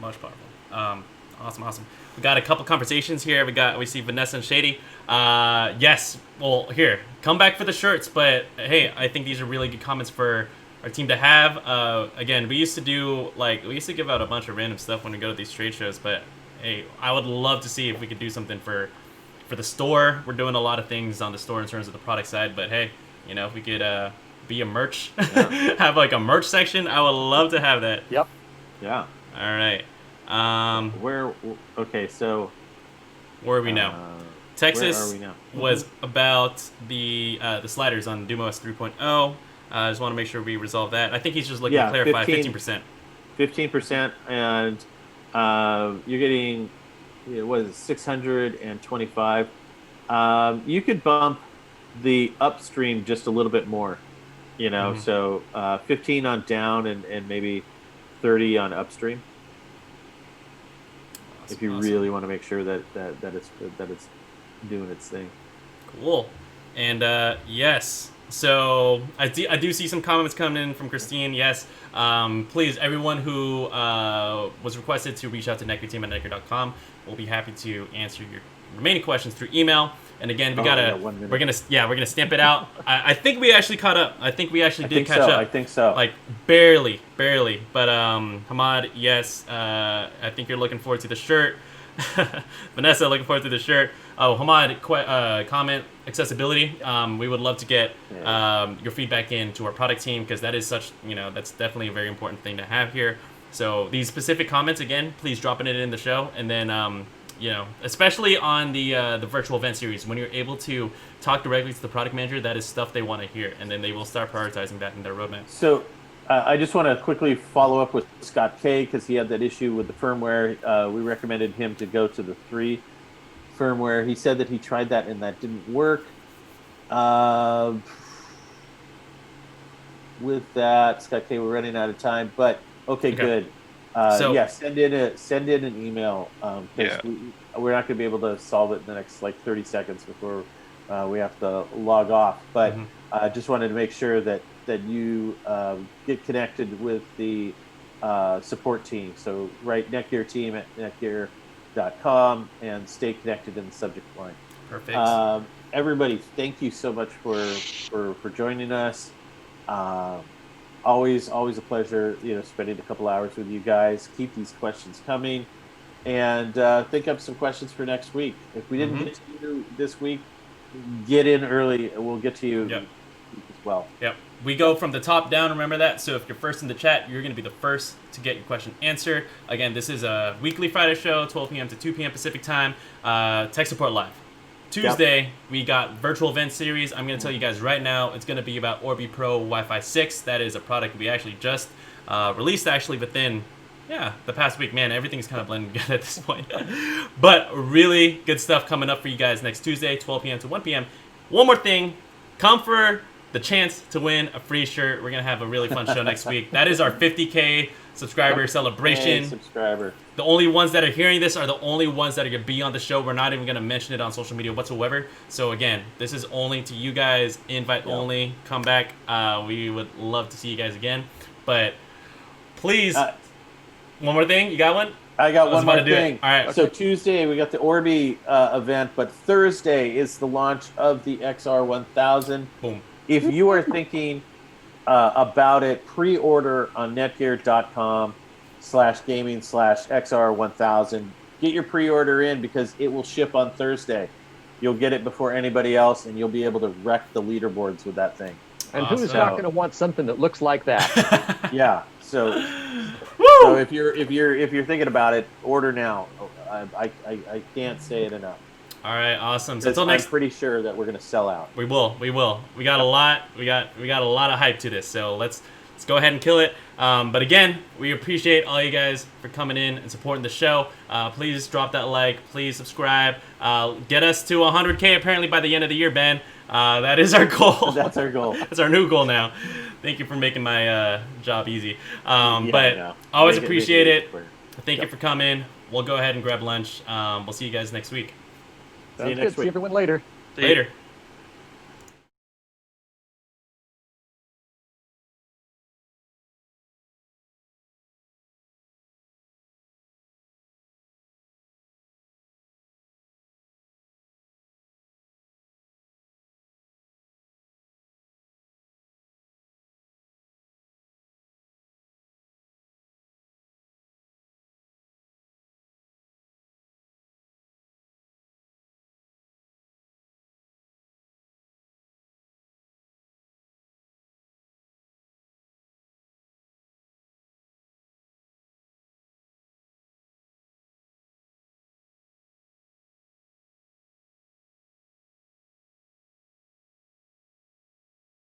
S1: Awesome. We got a couple conversations here. We see Vanessa and Shady. Yes. Well, here, come back for the shirts. But hey, I think these are really good comments for our team to have. Again, we used to give out a bunch of random stuff when we go to these trade shows. But hey, I would love to see if we could do something for the store. We're doing a lot of things on the store in terms of the product side. But hey, if we could be a merch, have like a merch section, I would love to have that.
S3: Yep.
S2: Yeah.
S1: All right.
S2: Okay, so
S1: where are we now? Texas
S2: where are we now?
S1: was about the sliders on Dumos 3.0. I just want to make sure we resolve that. I think he's just looking to clarify 15%.
S2: 15%, and you're getting, what is it, 625. You could bump the upstream just a little bit more, so 15 on down and maybe 30 on upstream. If you really want to make sure that it's doing its thing.
S1: Cool. And yes, so I do see some comments coming in from Christine. Yes, please, everyone who was requested to reach out to NETGEAR team at netgear.com, we'll be happy to answer your remaining questions through email. And again, we're gonna stamp it out. I think we actually caught up. I think we actually did catch up.
S2: I think so.
S1: Like barely. But Hamad, yes, I think you're looking forward to the shirt. Vanessa, looking forward to the shirt. Oh, Hamad, comment accessibility. We would love to get your feedback into our product team, because that is that's definitely a very important thing to have here. So these specific comments, again, please dropping it in the show, and then especially on the virtual event series, when you're able to talk directly to the product manager, that is stuff they want to hear, and then they will start prioritizing that in their roadmap.
S2: So I just want to quickly follow up with Scott K, because he had that issue with the firmware. We recommended him to go to the 3 firmware. He said that he tried that and that didn't work. With that, Scott K, we're running out of time, but okay. Good. Send in an email. We're not going to be able to solve it in the next 30 seconds before we have to log off. But I just wanted to make sure that you get connected with the support team. So write NETGEAR team at netgear.com and stay connected in the subject line.
S1: Perfect.
S2: Everybody, thank you so much for joining us. Always a pleasure, spending a couple hours with you guys. Keep these questions coming, and think up some questions for next week. If we didn't get to you this week, get in early, and we'll get to you as well.
S1: Yep. We go from the top down, remember that? So if you're first in the chat, you're going to be the first to get your question answered. Again, this is a weekly Friday show, 12 p.m. to 2 p.m. Pacific time. Tech Support Live. Tuesday, we got virtual event series. I'm going to tell you guys right now, it's going to be about Orbi Pro Wi-Fi 6. That is a product we actually just released within the past week. Man, everything's kind of blending together at this point. But really good stuff coming up for you guys next Tuesday, 12 p.m. to 1 p.m. One more thing, come for the chance to win a free shirt. We're going to have a really fun show next week. That is our 50K subscriber celebration.
S2: Subscriber.
S1: The only ones that are hearing this are the only ones that are going to be on the show. We're not even going to mention it on social media whatsoever. So again, this is only to you guys, invite only. Come back. We would love to see you guys again. But please, one more thing. You got one?
S2: I got one more thing.
S1: All right.
S2: So Tuesday we got the Orbi event, but Thursday is the launch of the XR1000.
S1: Boom.
S2: If you are thinking about it, pre-order on netgear.com/gaming/XR1000. Get your pre-order in, because it will ship on Thursday. You'll get it before anybody else, and you'll be able to wreck the leaderboards with that thing.
S3: And who's not going to want something that looks like that?
S2: Yeah. So if you're thinking about it, order now. I can't say it enough.
S1: All right, awesome. So until next,
S2: I'm pretty sure that we're going to sell out.
S1: We will. We got a lot. We got a lot of hype to this. So let's go ahead and kill it. But again, we appreciate all you guys for coming in and supporting the show. Please drop that like. Please subscribe. Get us to 100K apparently by the end of the year, Ben. That is our goal.
S2: That's our goal.
S1: That's our new goal now. Thank you for making my job easy. But always appreciate it. Thank you for coming. We'll go ahead and grab lunch. We'll see you guys next week.
S3: See you next week. See everyone later.
S1: Later.